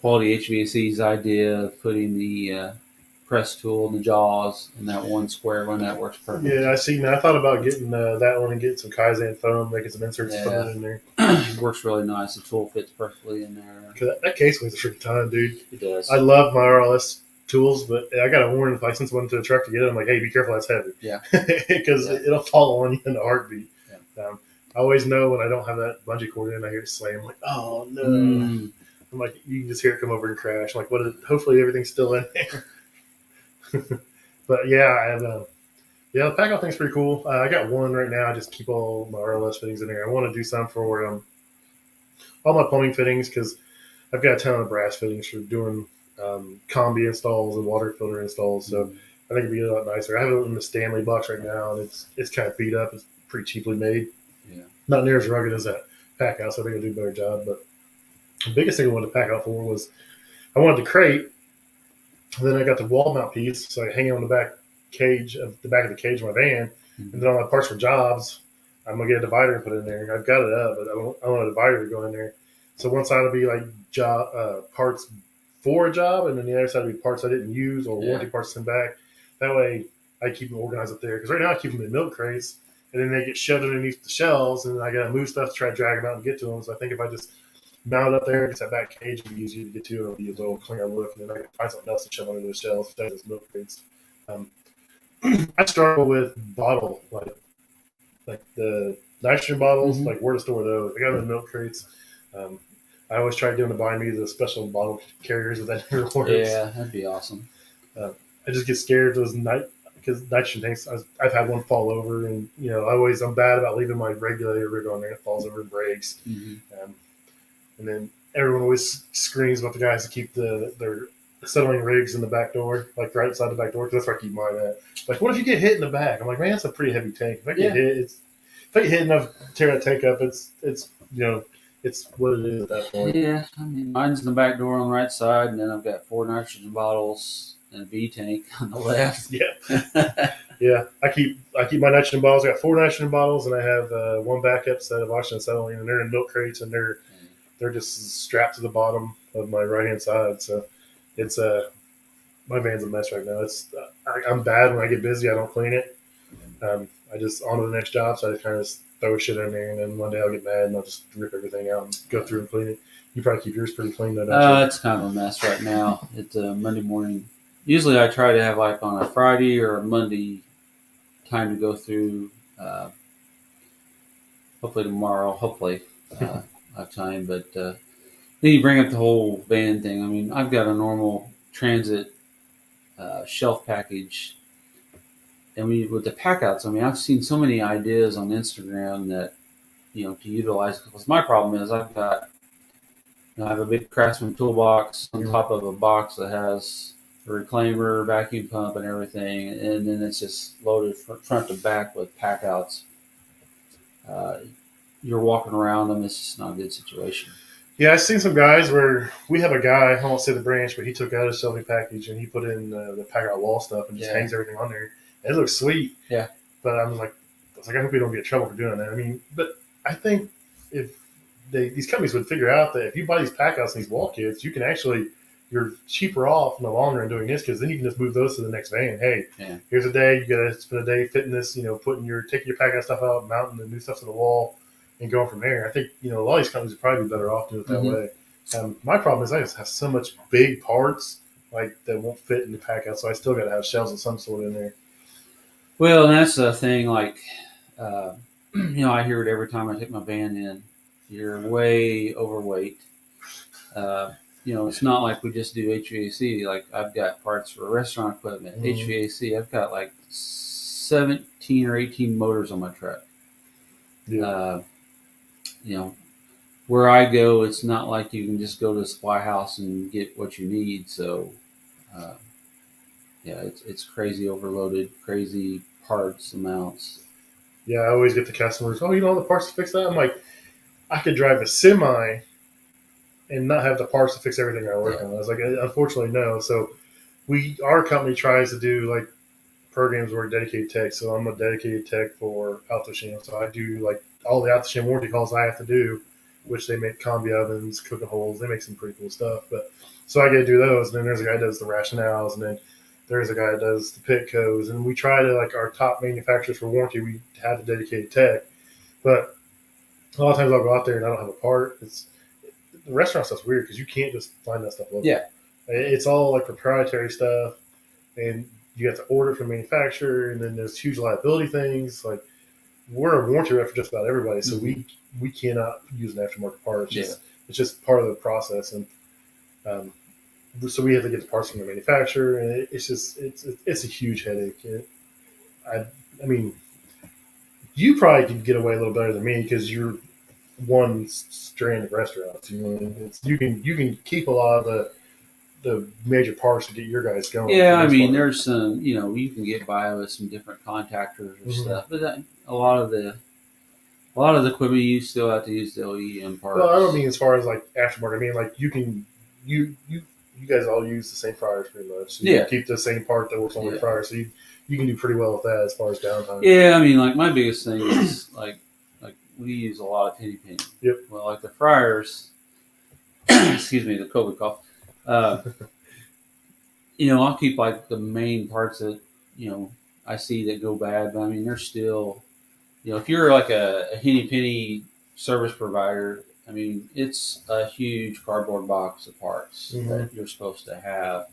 Quality HVAC's idea of putting the press tool in the jaws in that one square one. That works perfect. Yeah, I see. Now I thought about getting that one and getting some Kaizen foam, making some inserts, putting it in there. It works really nice. The tool fits perfectly in there. That case weighs a freaking ton, dude. It does. I love my RLS tools, but I got to warn if I send someone to the truck to get it, I'm like, hey, be careful, that's heavy. Yeah. Because it'll fall on you in a heartbeat. Yeah. I always know when I don't have that bungee cord in, I hear it slam. I'm like, oh, no. I'm like, you can just hear it come over and crash. I'm like, hopefully everything's still in there. But yeah, I have the pack out thing's pretty cool. I got one right now. I just keep all my RLS fittings in there. I want to do some for all my plumbing fittings because I've got a ton of brass fittings for doing combi installs and water filter installs. So I think it'd be a lot nicer. I have it in the Stanley box right now, and it's kind of beat up. It's pretty cheaply made. Yeah. Not near as rugged as that pack out, so I think I'll do a better job. But the biggest thing I wanted to pack out for was I wanted the crate. And then I got the wall mount piece, so I hang it on the back of the cage of my van. And then all my parts for jobs, I'm gonna get a divider and put it in there. I've got it up, but I want a divider to go in there. So one side will be like parts for a job, and then the other side will be parts I didn't use or warranty parts to send back. That way, I keep them organized up there. Because right now I keep them in milk crates, and then they get shoved underneath the shelves, and I got to move stuff to try to drag them out and get to them. So I think if I just mount it up there, it's that back cage will be easier to get to. It'll be a little cleaner look, and then I can find something else to shove under those shelves instead of those milk crates. I struggle with bottle, like the nitrogen bottles, like where to store those. I got them in milk crates. I always try doing to buy me the special bottle carriers, but that never works. Yeah, that'd be awesome. I just get scared of those because nitrogen tanks. I've had one fall over, and I'm bad about leaving my regulator rig on there. It falls over and breaks. And then everyone always screams about the guys that keep their settling rigs in the back door, like right outside the back door, because that's where I keep mine at. Like, what if you get hit in the back? I'm like, man, that's a pretty heavy tank. If I get hit, if I get hit enough to tear that tank up, it's what it is at that point. Yeah, I mean, mine's in the back door on the right side, and then I've got 4 nitrogen bottles and a B tank on the left. Yeah. I keep my nitrogen bottles. I got 4 nitrogen bottles, and I have one backup set of oxygen acetylene, and they're in milk crates, and they're just strapped to the bottom of my right hand side. So it's my van's a mess right now. I'm bad when I get busy. I don't clean it. I just on to the next job. So I just kind of throw shit in there, and then one day I'll get mad and I'll just rip everything out and go through and clean it. You probably keep yours pretty clean, though, don't you? It's kind of a mess right now. It's a Monday morning. Usually I try to have like on a Friday or a Monday time to go through. Hopefully tomorrow. Hopefully I have time. But then you bring up the whole van thing. I mean, I've got a normal transit shelf package, and with the packouts. I mean, I've seen so many ideas on Instagram that to utilize. Because my problem is I have a big Craftsman toolbox on top of a box that has a reclaimer, vacuum pump, and everything, and then it's just loaded front to back with packouts. Uh, you're walking around them; it's just not a good situation. Yeah, I've seen some guys where we have a guy, I won't say the branch, but he took out his shelving package and he put in the pack out wall stuff and just hangs everything on there. And it looks sweet. Yeah. But I hope we don't get in trouble for doing that. I mean, but I think if these companies would figure out that if you buy these pack outs and these wall kits, you're cheaper off in the long run doing this because then you can just move those to the next van. Hey, here's a day, you got to spend a day fitting this, taking your pack out stuff out, mounting the new stuff to the wall, and going from there. I think a lot of these companies would probably be better off doing it that way. My problem is I just have so much big parts that won't fit in the pack out, so I still got to have shelves of some sort in there. Well, and that's the thing. I hear it every time I take my van in. You're way overweight. It's not like we just do HVAC. Like I've got parts for restaurant equipment, HVAC. I've got like 17 or 18 motors on my truck. Yeah. Where I go, it's not like you can just go to the supply house and get what you need. So, it's crazy overloaded, crazy parts amounts. Yeah, I always get the customers, oh, you don't have the parts to fix that? I'm like, I could drive a semi and not have the parts to fix everything I work on. I was like, unfortunately, no. So our company tries to do programs where dedicated tech. So I'm a dedicated tech for AutoShim. So I do all the AutoShim warranty calls I have to do, which they make combi ovens, cooking holes. They make some pretty cool stuff. But so I get to do those. And then there's a guy that does the rationales, and then there's a guy that does the pit codes. And we try to our top manufacturers for warranty. We have a dedicated tech, but a lot of times I'll go out there and I don't have a part. The restaurant stuff's weird because you can't just find that stuff local. Yeah, it's all proprietary stuff, and you have to order from the manufacturer, and then there's huge liability things. We're a warranty rep for just about everybody, so we cannot use an aftermarket part. It's just part of the process, and so we have to get the parts from the manufacturer, and it's a huge headache. I mean, you probably could get away a little better than me because you're one strand of restaurants. You can keep a lot of the major parts to get your guys going. Yeah, I mean, there's some, you can get by with some different contactors or stuff, but a lot of the equipment you still have to use the OEM parts. Well, I don't mean as far as aftermarket. I mean you guys all use the same fryers pretty much. So you keep the same part that works on your fryer, so you can do pretty well with that as far as downtime. Yeah, I mean, my biggest thing is we use a lot of penny. Yep. Well, the fryers, excuse me, the COVID cough. I'll keep the main parts that I see that go bad. But I mean, they're still, if you're a Henny Penny service provider, I mean, it's a huge cardboard box of parts that you're supposed to have,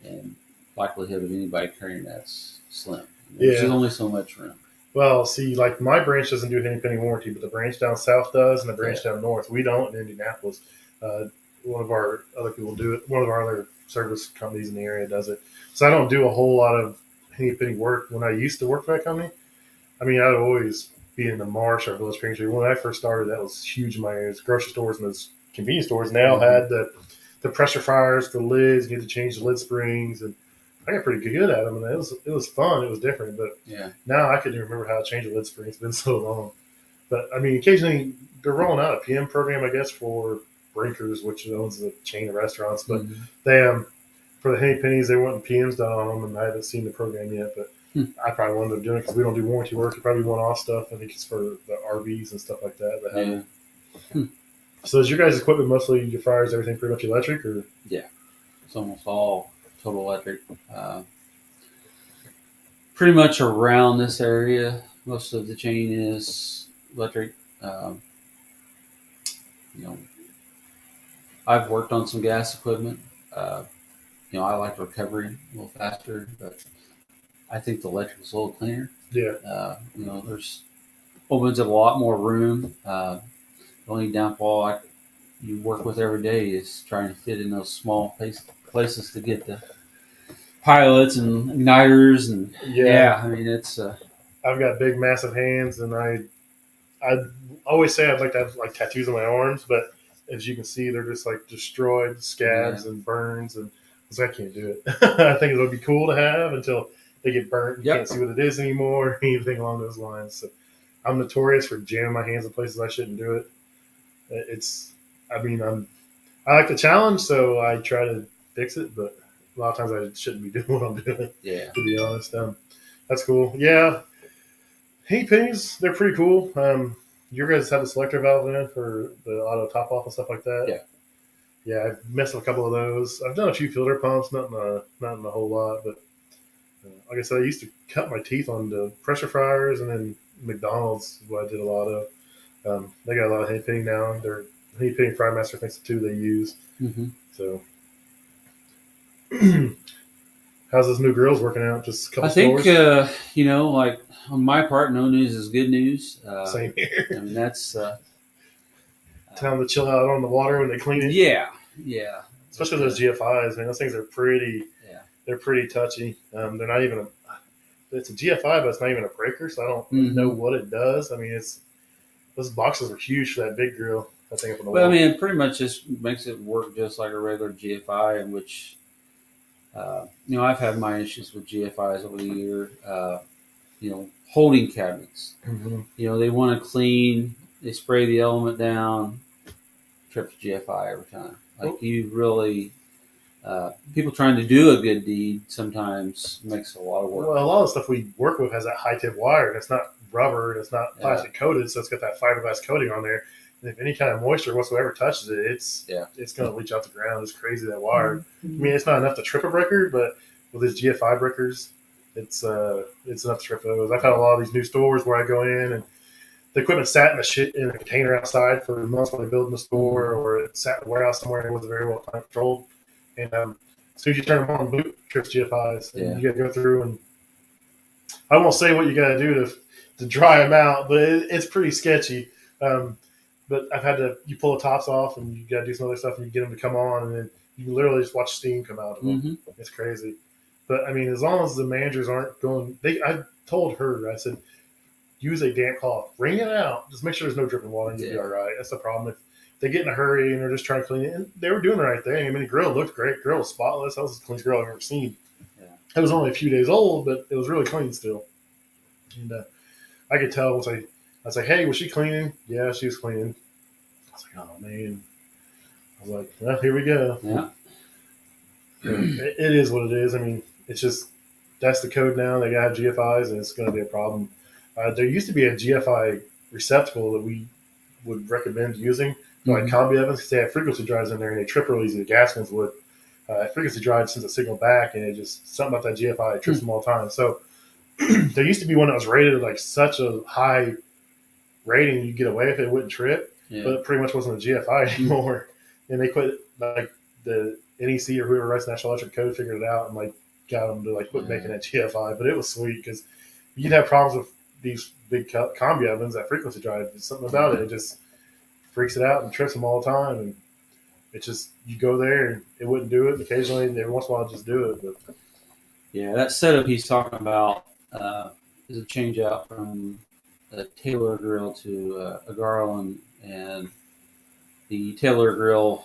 and likelihood of anybody carrying that's slim. There's only so much room. Well, see, my branch doesn't do Henny Penny warranty, but the branch down south does, and the branch down north. We don't in Indianapolis. One of our other people do it. One of our other service companies in the area does it. So I don't do a whole lot of Henny Penny work. When I used to work for that company, I mean, I'd always be in the Marsh or Village Spring Street. When I first started, that was huge in my areas. Grocery stores and those convenience stores now had the pressure fryers, the lids. You had to change the lid springs, and I got pretty good at them. And it was fun. It was different. But now I couldn't even remember how to change a lid spring. It's been so long. But I mean, occasionally they're rolling out a PM program, I guess, for Brinkers, which owns the chain of restaurants. But they for the Henny Pennies, they want PMs done on them, and I haven't seen the program yet. But I probably wanted to do it because we don't do warranty work. It probably one-off stuff. I think it's for the RVs and stuff like that. So is your guys' equipment mostly your fryers, everything pretty much electric, or? It's almost all total electric. Uh, Pretty much around this area, most of the chain is electric. Um, you know, I've worked on some gas equipment. Uh, I like recovery a little faster, but I think the electric is a little cleaner. Yeah. There's opens up a lot more room. The only downfall you work with every day is trying to fit in those small places to get the pilots and igniters and I mean it's I've got big, massive hands, and I always say I'd like to have like tattoos on my arms, but as you can see, they're just like destroyed, scabs and burns, and I can't do it. I think it would be cool to have until they get burnt. You can't see what it is anymore, anything along those lines. So I'm notorious for jamming my hands in places I shouldn't do it. I like the challenge, so I try to fix it, but a lot of times I shouldn't be doing what I'm doing. Yeah. To be honest, that's cool. Yeah, heat pings, they're pretty cool. You guys have a selector valve in for the auto top off and stuff like that. Yeah. Yeah, I've messed with a couple of those. I've done a few filter pumps, not in a whole lot, but like I said, I used to cut my teeth on the pressure fryers, and then McDonald's is what I did a lot of. They got a lot of heat ping now. Their heat ping fry master thinks the two they use. Mm-hmm. So, how's this new grill's working out? Just a couple I think stores? like on my part, no news is good news. Same here. I mean that's Tell them to chill out on the water when they clean it. Yeah. Especially those GFIs, man. Those things are pretty. Yeah. They're pretty touchy. They're not even. It's a GFI, but it's not even a breaker, so I don't Mm-hmm. know what it does. I mean, those boxes are huge for that big grill. I think up on the Well, wall. I mean, it pretty much just makes it work just like a regular GFI, in which, I've had my issues with GFIs over the year. Holding cabinets. Mm-hmm. They want to clean, they spray the element down, trips GFI every time. Like you really, people trying to do a good deed sometimes makes a lot of work. Well, a lot of the stuff we work with has that high tip wire, and it's not rubber, and it's not plastic coated, so it's got that fiberglass coating on there. And if any kind of moisture whatsoever touches it, it's going to leach out the ground. It's crazy, that wire. Mm-hmm. I mean, it's not enough to trip a breaker, but with these GFI breakers, it's enough to trip those. I've had a lot of these new stores where I go in and the equipment sat in a container outside for months while they're building the store, or it sat in a warehouse somewhere and it wasn't very well controlled. And as soon as you turn them on, boot trips GFIs. And you got to go through, and I won't say what you got to do to dry them out, but it's pretty sketchy. But I've had you pull the tops off, and you got to do some other stuff, and you get them to come on, and then you can literally just watch steam come out of them. Mm-hmm. It's crazy. But I mean, as long as the managers aren't going, I told her, I said, use a damp cloth, wring it out, just make sure there's no dripping water, and you'll be all right. That's the problem. If they get in a hurry and they're just trying to clean it, and they were doing the right thing. I mean, the grill looked great. The grill was spotless. That was the cleanest grill I've ever seen. Yeah. It was only a few days old, but it was really clean still. And I could tell once I was like, hey, was she cleaning? Yeah, she was cleaning. I was like, oh, man. I was like, well, here we go. Yeah. It is what it is. I mean, it's just, that's the code now. They got to have GFIs, and it's going to be a problem. There used to be a GFI receptacle that we would recommend using, like combi ovens, because they have frequency drives in there, and they trip real easy. The gas ones would. Frequency drive sends a signal back, and it just, something about that GFI trips them all the time. So there used to be one that was rated at like such a high rating, you'd get away with it wouldn't trip, but it pretty much wasn't a GFI anymore. And they quit, like the NEC or whoever writes National Electric Code figured it out and like got them to like quit making that GFI. But it was sweet because you'd have problems with these big combi ovens, that frequency drive. There's something about it. It just freaks it out and trips them all the time. And it's just, you go there and it wouldn't do it. Occasionally, every once in a while, just do it. But yeah, that setup he's talking about is a change out from a Taylor grill to a Garland, and the Taylor grill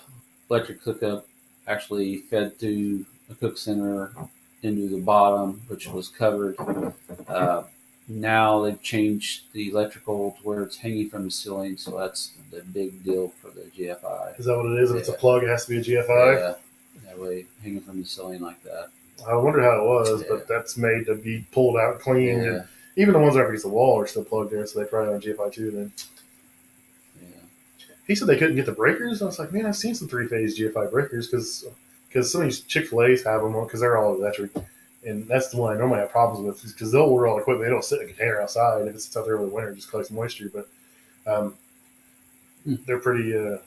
electric hookup actually fed through a cook center into the bottom, which was covered. Now they've changed the electrical to where it's hanging from the ceiling, so that's the big deal for the GFI. Is that what it is? If it's a plug, it has to be a GFI? Yeah, that way hanging from the ceiling like that. I wonder how it was, but that's made to be pulled out, cleaned. And even the ones that are against the wall are still plugged there, so they probably have GFI too then. he said they couldn't get the breakers. I was like, man, I've seen some 3-phase GFI breakers because some of these Chick-fil-A's have them because they're all electric. And that's the one I normally have problems with because they'll order all the equipment. They don't sit in a container outside if it's out there over the winter, it just collects moisture. But they're pretty. As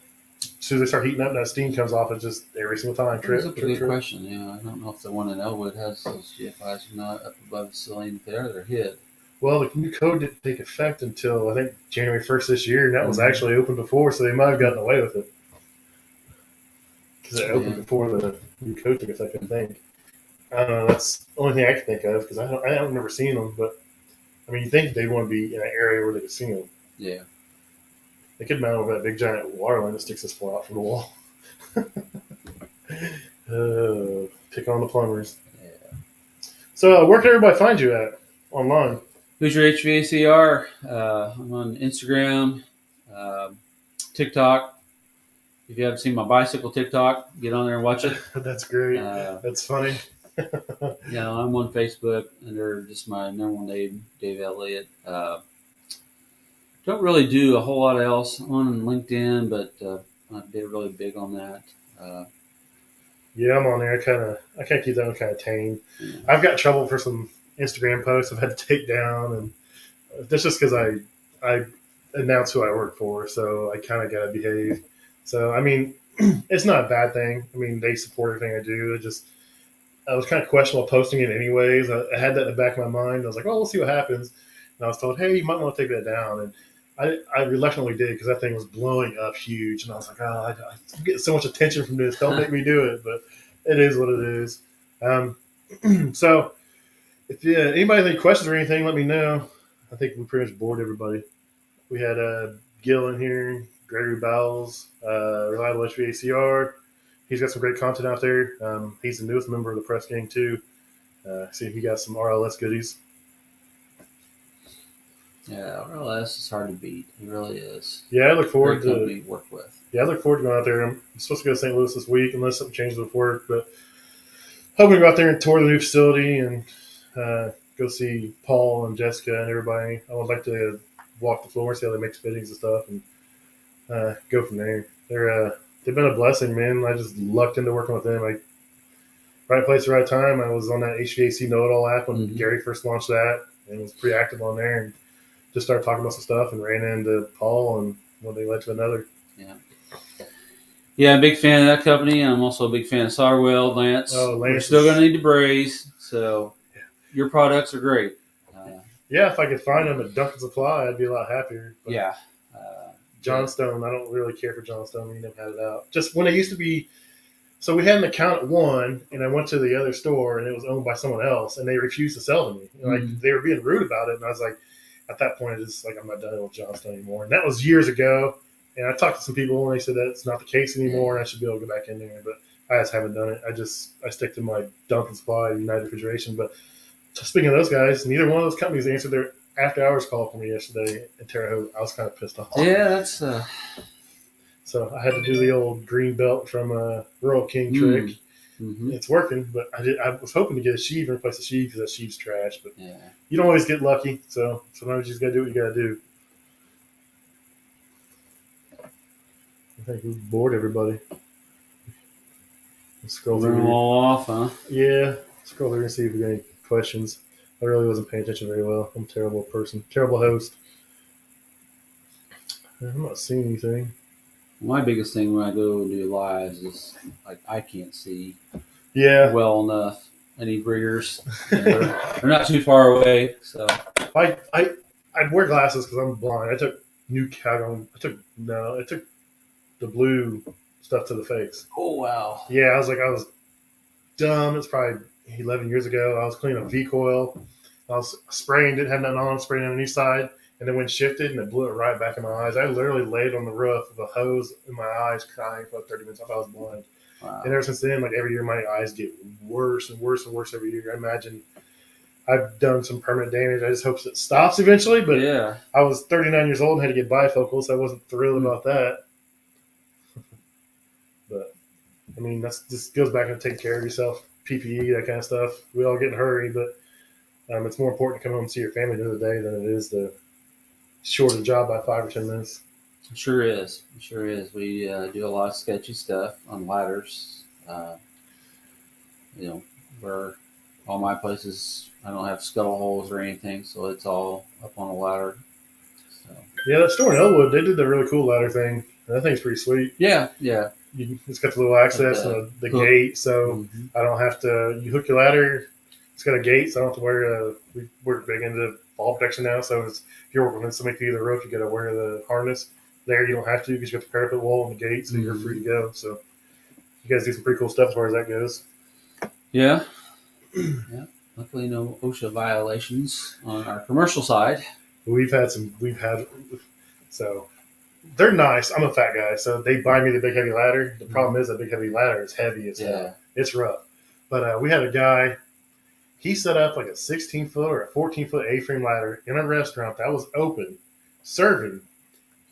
soon as they start heating up, and that steam comes off. It's just every single time. That's a good question. Yeah, I don't know if the one in Elwood has those GFIs or not up above the ceiling. If they are, they're hid. Well, the new code didn't take effect until I think January 1st this year, and that was actually open before, so they might have gotten away with it because it opened before the new code took effect. I think. I don't know. That's the only thing I can think of because I don't remember seeing them. But I mean, you think they'd want to be in an area where they could see them? Yeah. They could mount over that big giant water line that sticks this far out from the wall. Pick on the plumbers. Yeah. So, where can everybody find you at online? Who's your HVACR? I'm on Instagram, TikTok. If you haven't seen my bicycle TikTok, get on there and watch it. That's great. That's funny. Yeah, I'm on Facebook under just my normal name, Dave Elliott. Don't really do a whole lot else. I'm on LinkedIn, but I'm really big on that. Yeah, I'm on there. I can't keep that one kind of tame. Yeah. I've got trouble for some Instagram posts I've had to take down, and that's just because I announce who I work for, so I kind of got to behave. So I mean, it's not a bad thing. I mean, they support everything I do. I was kind of questionable posting it anyways. I had that in the back of my mind. I was like, oh, we'll see what happens. And I was told, hey, you might want to take that down. And I reluctantly did because that thing was blowing up huge. And I was like, oh, I'm getting so much attention from this. Don't make me do it. But it is what it is. So if anybody has any questions or anything, let me know. I think we pretty much bored everybody. We had Gil in here, Gregory Bowles, Reliable HVACR. He's got some great content out there. He's the newest member of the press gang too. See, he got some RLS goodies. Yeah, RLS is hard to beat. It really is. Yeah, I look forward to work with. Yeah, I look forward to going out there. I'm supposed to go to St. Louis this week unless something changes with work, but hoping to go out there and tour the new facility and go see Paul and Jessica and everybody. I would like to walk the floor, see how they make fittings and stuff, and go from there. They've been a blessing, man. I just lucked into working with them. Right place, right time. I was on that HVAC Know-It-All app when Gary first launched that, and was pretty active on there, and just started talking about some stuff, and ran into Paul, and one thing led to another. Yeah, I'm a big fan of that company. I'm also a big fan of Sarwell, Lance. Oh, Lance. We're still going to need to braze, so your products are great. Yeah, if I could find them at Duncan Supply, I'd be a lot happier. But yeah. Johnstone, I don't really care for Johnstone. We never had it out. Just when it used to be, so we had an account at one, and I went to the other store, and it was owned by someone else, and they refused to sell to me. They were being rude about it, and I was like, at that point, it's like I'm not done with Johnstone anymore. And that was years ago. And I talked to some people, and they said that's not the case anymore, and I should be able to go back in there. But I just haven't done it. I stick to my Duncan Supply, United Refrigeration. But speaking of those guys, neither one of those companies answered their after-hours call for me yesterday in Terre Haute. I was kind of pissed off. Yeah, that's... So I had to do the old green belt from Rural King trick. Mm-hmm. It's working, but I was hoping to get a sheave and replace the sheave because that sheave's trash. But you don't always get lucky, so sometimes you just got to do what you got to do. I think we bored everybody. Let's scroll through them all off, huh? Yeah. Scroll through and see if we got any questions. I really wasn't paying attention very well. I'm a terrible person. Terrible host. I'm not seeing anything. My biggest thing when I go and do lives is like I can't see well enough. I need riggers. They're not too far away. So I wear glasses because I'm blind. I took I took the blue stuff to the face. Oh wow. Yeah, I was dumb. It's probably 11 years ago. I was cleaning a V-coil. I was spraying, didn't have nothing on, spraying on the east side, and then wind shifted and it blew it right back in my eyes. I literally laid on the roof with a hose in my eyes crying for like 30 minutes. I thought I was blind. Wow. And ever since then, like every year, my eyes get worse and worse and worse every year. I imagine I've done some permanent damage. I just hope it stops eventually. But I was 39 years old and had to get bifocals, so I wasn't thrilled about that. But, I mean, just goes back and take care of yourself, PPE, that kind of stuff. We all get in a hurry, but it's more important to come home and see your family at the end of the day than it is to short a job by 5 or 10 minutes. It sure is. It sure is. We do a lot of sketchy stuff on ladders. You know, where all my places, I don't have scuttle holes or anything, so it's all up on a ladder. So Yeah, that store in Elwood, they did the really cool ladder thing. That thing's pretty sweet. yeah. It's got the little access Like and the hook. gate, so Mhm. I don't have to. You hook your ladder. It's got a gate, so I don't have to wear. We're big into fall protection now, so if you're working with somebody through the roof, you got to wear the harness. There, you don't have to because you got the parapet wall and the gate, so you're free to go. So you guys do some pretty cool stuff as far as that goes. Yeah. Yeah. Luckily, no OSHA violations on our commercial side. We've had so they're nice. I'm a fat guy, so they buy me the big heavy ladder. The problem is that big heavy ladder is heavy as hell. Yeah. It's rough. But we had a guy. He set up like a 16-foot or a 14-foot A-frame ladder in a restaurant that was open, serving.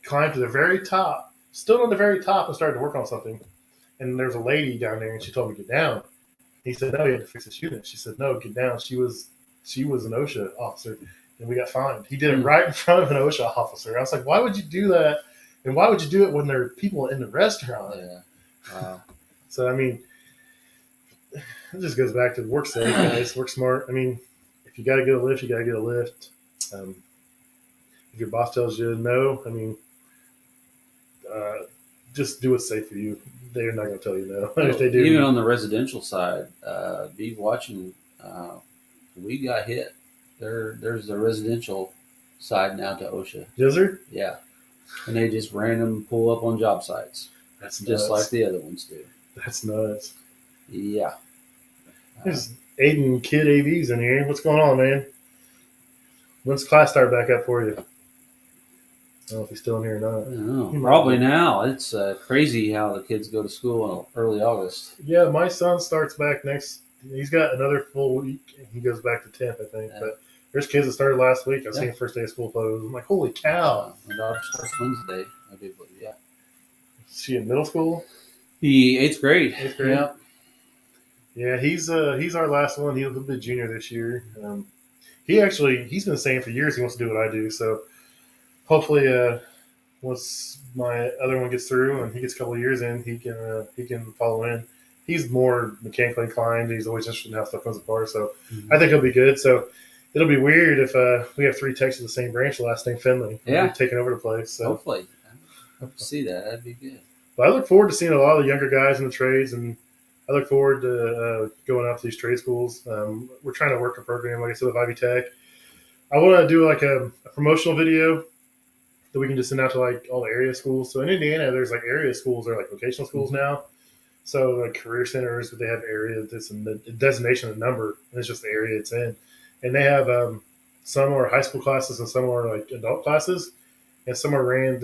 Climbed to the very top, stood on the very top, and started to work on something. And there was a lady down there, and she told me to get down. He said, "No, you have to fix this unit." She said, "No, get down." She was an OSHA officer, and we got fined. He did it right in front of an OSHA officer. I was like, "Why would you do that? And why would you do it when there are people in the restaurant?" Yeah. Wow. So I mean, it just goes back to work safe, guys. Work smart. I mean, if you got to get a lift, you got to get a lift. If your boss tells you no, I mean, just do what's safe for you. They're not going to tell you no. If they do, Even on the residential side, be watching. We got hit. There's a residential side now to OSHA. is there? Yeah, and they just random pull up on job sites, That's just like the other ones do. That's nuts. Yeah. There's Aiden Kid AVs in here. What's going on, man? When's class start back up for you? I don't know if he's still in here or I not. don't know. Probably now. It's crazy how the kids go to school in early August. Yeah, my son starts back next. He's got another full week. He goes back to 10th, I think. Yeah. But there's kids that started last week. I've seen first day of school photos. I'm like, holy cow. My daughter starts Wednesday. I do believe. Yeah. Is she in middle school? The eighth grade. Eighth grade? Yeah. Yeah, he's our last one. He'll be a junior this year. He's been saying for years he wants to do what I do. So hopefully, once my other one gets through and he gets a couple of years in, he can follow in. He's more mechanically inclined. He's always interested in how stuff comes apart. So I think he'll be good. So it'll be weird if we have three techs at the same branch, the last name Finley. Yeah. Taking over the place. So Hopefully. I hope to see that. That'd be good. but I look forward to seeing a lot of the younger guys in the trades, and I look forward to going out to these trade schools. We're trying to work a program, like I said, with Ivy Tech. I want to do like a promotional video that we can just send out to like all the area schools. So in Indiana, there's like area schools or like vocational schools now. So like career centers, but they have area that's in the designation of number, and it's just the area it's in. And they have some are high school classes and some are like adult classes, and some are ran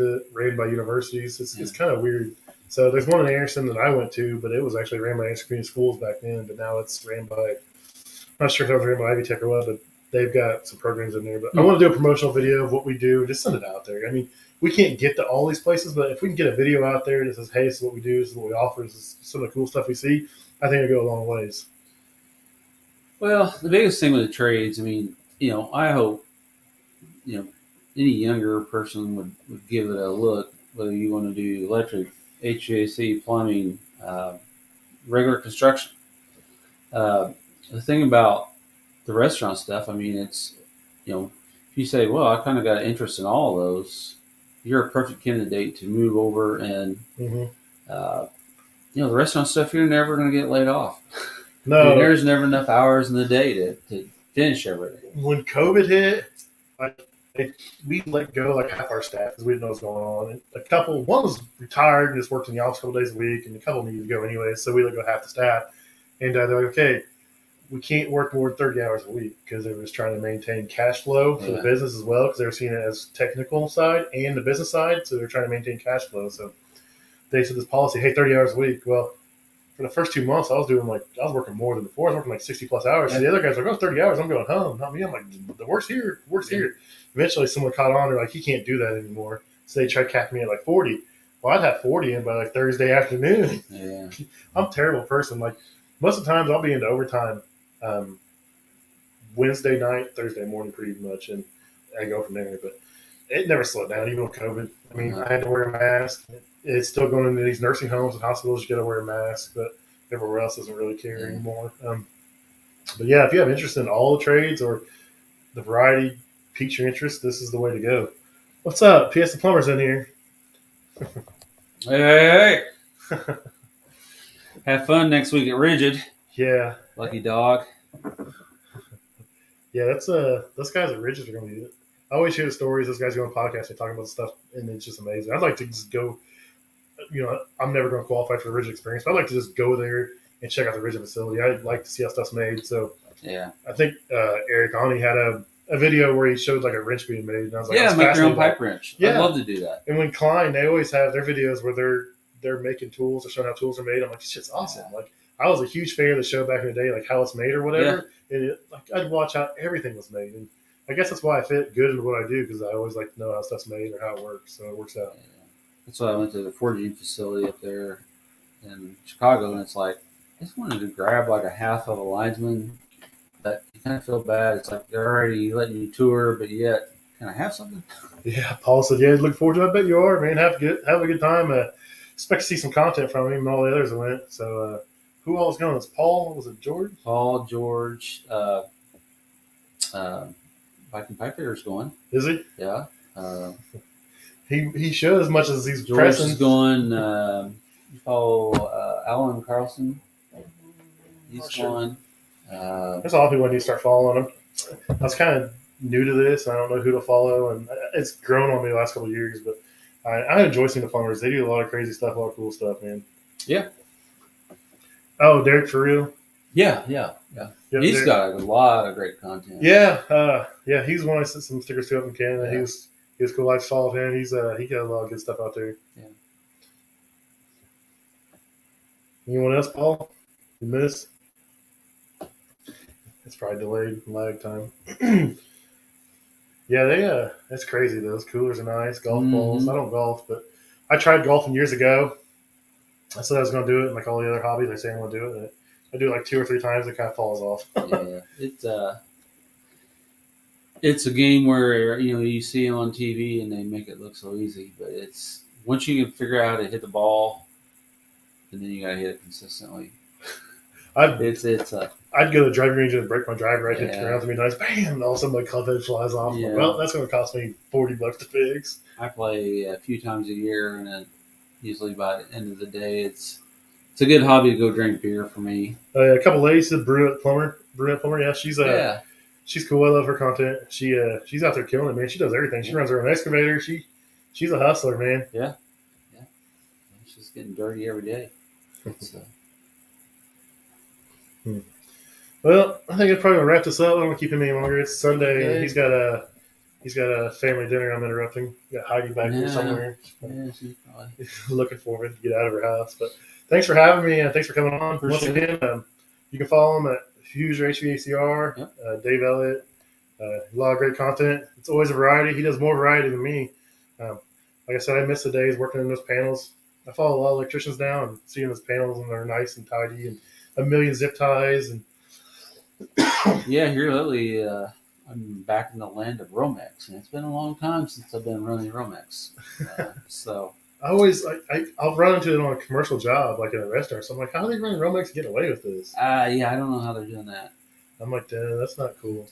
by universities. It's kind of weird. So there's one in Anderson that I went to, but it was actually ran by Anderson Community Schools back then. But now it's ran by, I'm not sure if it was ran by Ivy Tech or what, but they've got some programs in there. But I want to do a promotional video of what we do and just send it out there. I mean, we can't get to all these places, but if we can get a video out there that says, hey, this is what we do, this is what we offer, this is some of the cool stuff we see, I think it'll go a long ways. Well, the biggest thing with the trades, I mean, I hope, any younger person would give it a look, whether you want to do electric, HVAC, plumbing, regular construction. The thing about the restaurant stuff, I mean, it's, if you say, well, I kind of got an interest in all of those, you're a perfect candidate to move over and, the restaurant stuff, you're never going to get laid off. No. I mean, there's never enough hours in the day to finish everything. When COVID hit, we let go like half our staff because we didn't know what was going on. And one was retired and just worked in the office a couple days a week, and a couple needed to go anyway, so we let go half the staff. And they're like, okay, we can't work more than 30 hours a week because they were just trying to maintain cash flow for the business as well, because they were seeing it as technical side and the business side, so they're trying to maintain cash flow. So they said this policy, hey, 30 hours a week. Well, for the first 2 months, I was working more than before. I was working like 60 plus hours. So the other guys were like, 30 hours, I'm going home. Not me. I'm like, the work's here. Eventually, someone caught on. They're like, he can't do that anymore. So they tried capping me at like 40. Well, I'd have 40 in by like Thursday afternoon. Yeah. I'm a terrible person. Like, most of the times I'll be into overtime Wednesday night, Thursday morning pretty much, and I go from there. But it never slowed down, even with COVID. I mean, Uh-huh. I had to wear a mask. It's still going into these nursing homes and hospitals. You got to wear a mask, but everywhere else doesn't really care Yeah. anymore. But yeah, if you have interest in all the trades or the variety piques your interest, this is the way to go. What's up? PS the Plumber's in here. Hey. Have fun next week at Rigid. Yeah, Lucky dog. yeah. That's those guys at Ridges are going to be. I always hear the stories. Those guys go on podcasts and talking about stuff, and it's just amazing. I'd like to just go. I'm never going to qualify for the Ridge experience, but I'd like to just go there and check out the Ridge facility. I'd like to see how stuff's made. So Yeah. I think Eric Oni had a video where he showed like a wrench being made, and I was like, Yeah, "That's make your own fascinating." pipe wrench. Yeah. I'd love to do that. And when Klein, they always have their videos where they're making tools or showing how tools are made. I'm like, this shit's awesome. Like I was a huge fan of the show back in the day, like how it's made or whatever. And like I'd watch how everything was made, and I guess that's why I fit good into what I do because I always like to know how stuff's made or how it works. So it works out. Yeah. That's why I went to the forging facility up there in Chicago, and it's like I just wanted to grab like a half of a linesman. That you kind of feel bad. It's like they're already letting you tour, but yet can I have something? Yeah, Paul said, "Yeah, look forward to it. I bet you are, man. Have a good time. Expect to see some content from him and all the others that went. So, who all was going? It's Paul. Was it George? Paul, George, Viking Pipe Fitter's going. Is he? Yeah. He should as much as he's George pressing. is going. You follow Alan Carlson. He's going. There's a lot of people I need to start following him. I was kind of new to this. And I don't know who to follow, and it's grown on me the last couple of years. But I enjoy seeing the plumbers. They do a lot of crazy stuff, a lot of cool stuff, man. Yeah. Oh, Derek, for real? Yeah. Yep, He's Derek. got a lot of great content. Yeah, yeah. He's one I sent some stickers to up in Canada. Yeah. He was cool. I followed him. He got a lot of good stuff out there. Yeah. Anyone else, Paul? You missed? It's probably delayed lag time. Yeah, that's crazy. Those coolers are nice. Golf balls. I don't golf, but I tried golfing years ago. I said I was going to do it, and like all the other hobbies, I say I'm going to do it. And I do it like 2 or 3 times. It kind of falls off. Yeah. It's a game where you see them on TV and they make it look so easy, but it's once you can figure out how to hit the ball, and then you got to hit it consistently. I'd go to the driving range and break my driver. I'd hit the ground to be nice. Bam! And all of a sudden, my club head flies off. Yeah. Like, well, that's going to cost me $40 to fix. I play a few times a year, and then usually by the end of the day, it's a good hobby to go drink beer for me. A couple ladies, Brunette Plumber. Yeah, she's cool. I love her content. She's out there killing it, man. She does everything. She runs her own excavator. She's a hustler, man. Yeah. She's getting dirty every day. So. Well, I think it's probably gonna wrap this up. I don't want to keep him any longer. It's Sunday, and he's got a family dinner. I'm interrupting. Got Heidi back here somewhere. Yeah, she's probably looking for me to get out of her house. But thanks for having me, and thanks for coming on. Once again, you can follow him at Huger HVACR, Dave Elliott. A lot of great content. It's always a variety. He does more variety than me. Like I said, I miss the days working in those panels. I follow a lot of electricians now and seeing those panels, and they're nice and tidy and a million zip ties. And yeah, here lately, I'm back in the land of Romex, and it's been a long time since I've been running Romex. So I'll run into it on a commercial job, like in a restaurant. So I'm like, how are they running Romex and get away with this? Yeah, I don't know how they're doing that. I'm like, that's not cool.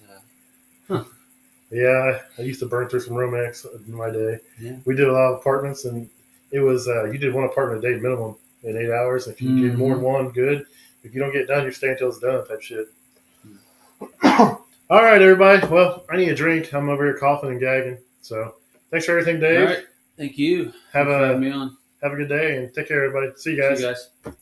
Yeah, I used to burn through some Romex in my day. Yeah. We did a lot of apartments, and it was you did one apartment a day minimum in 8 hours. If you did more than one, good. If you don't get it done, you're staying until it's done type shit. All right, everybody. Well, I need a drink. I'm over here coughing and gagging. So thanks for everything, Dave. All right. Thank you. Have having me on. Have a good day and take care, everybody. See you guys. See you guys.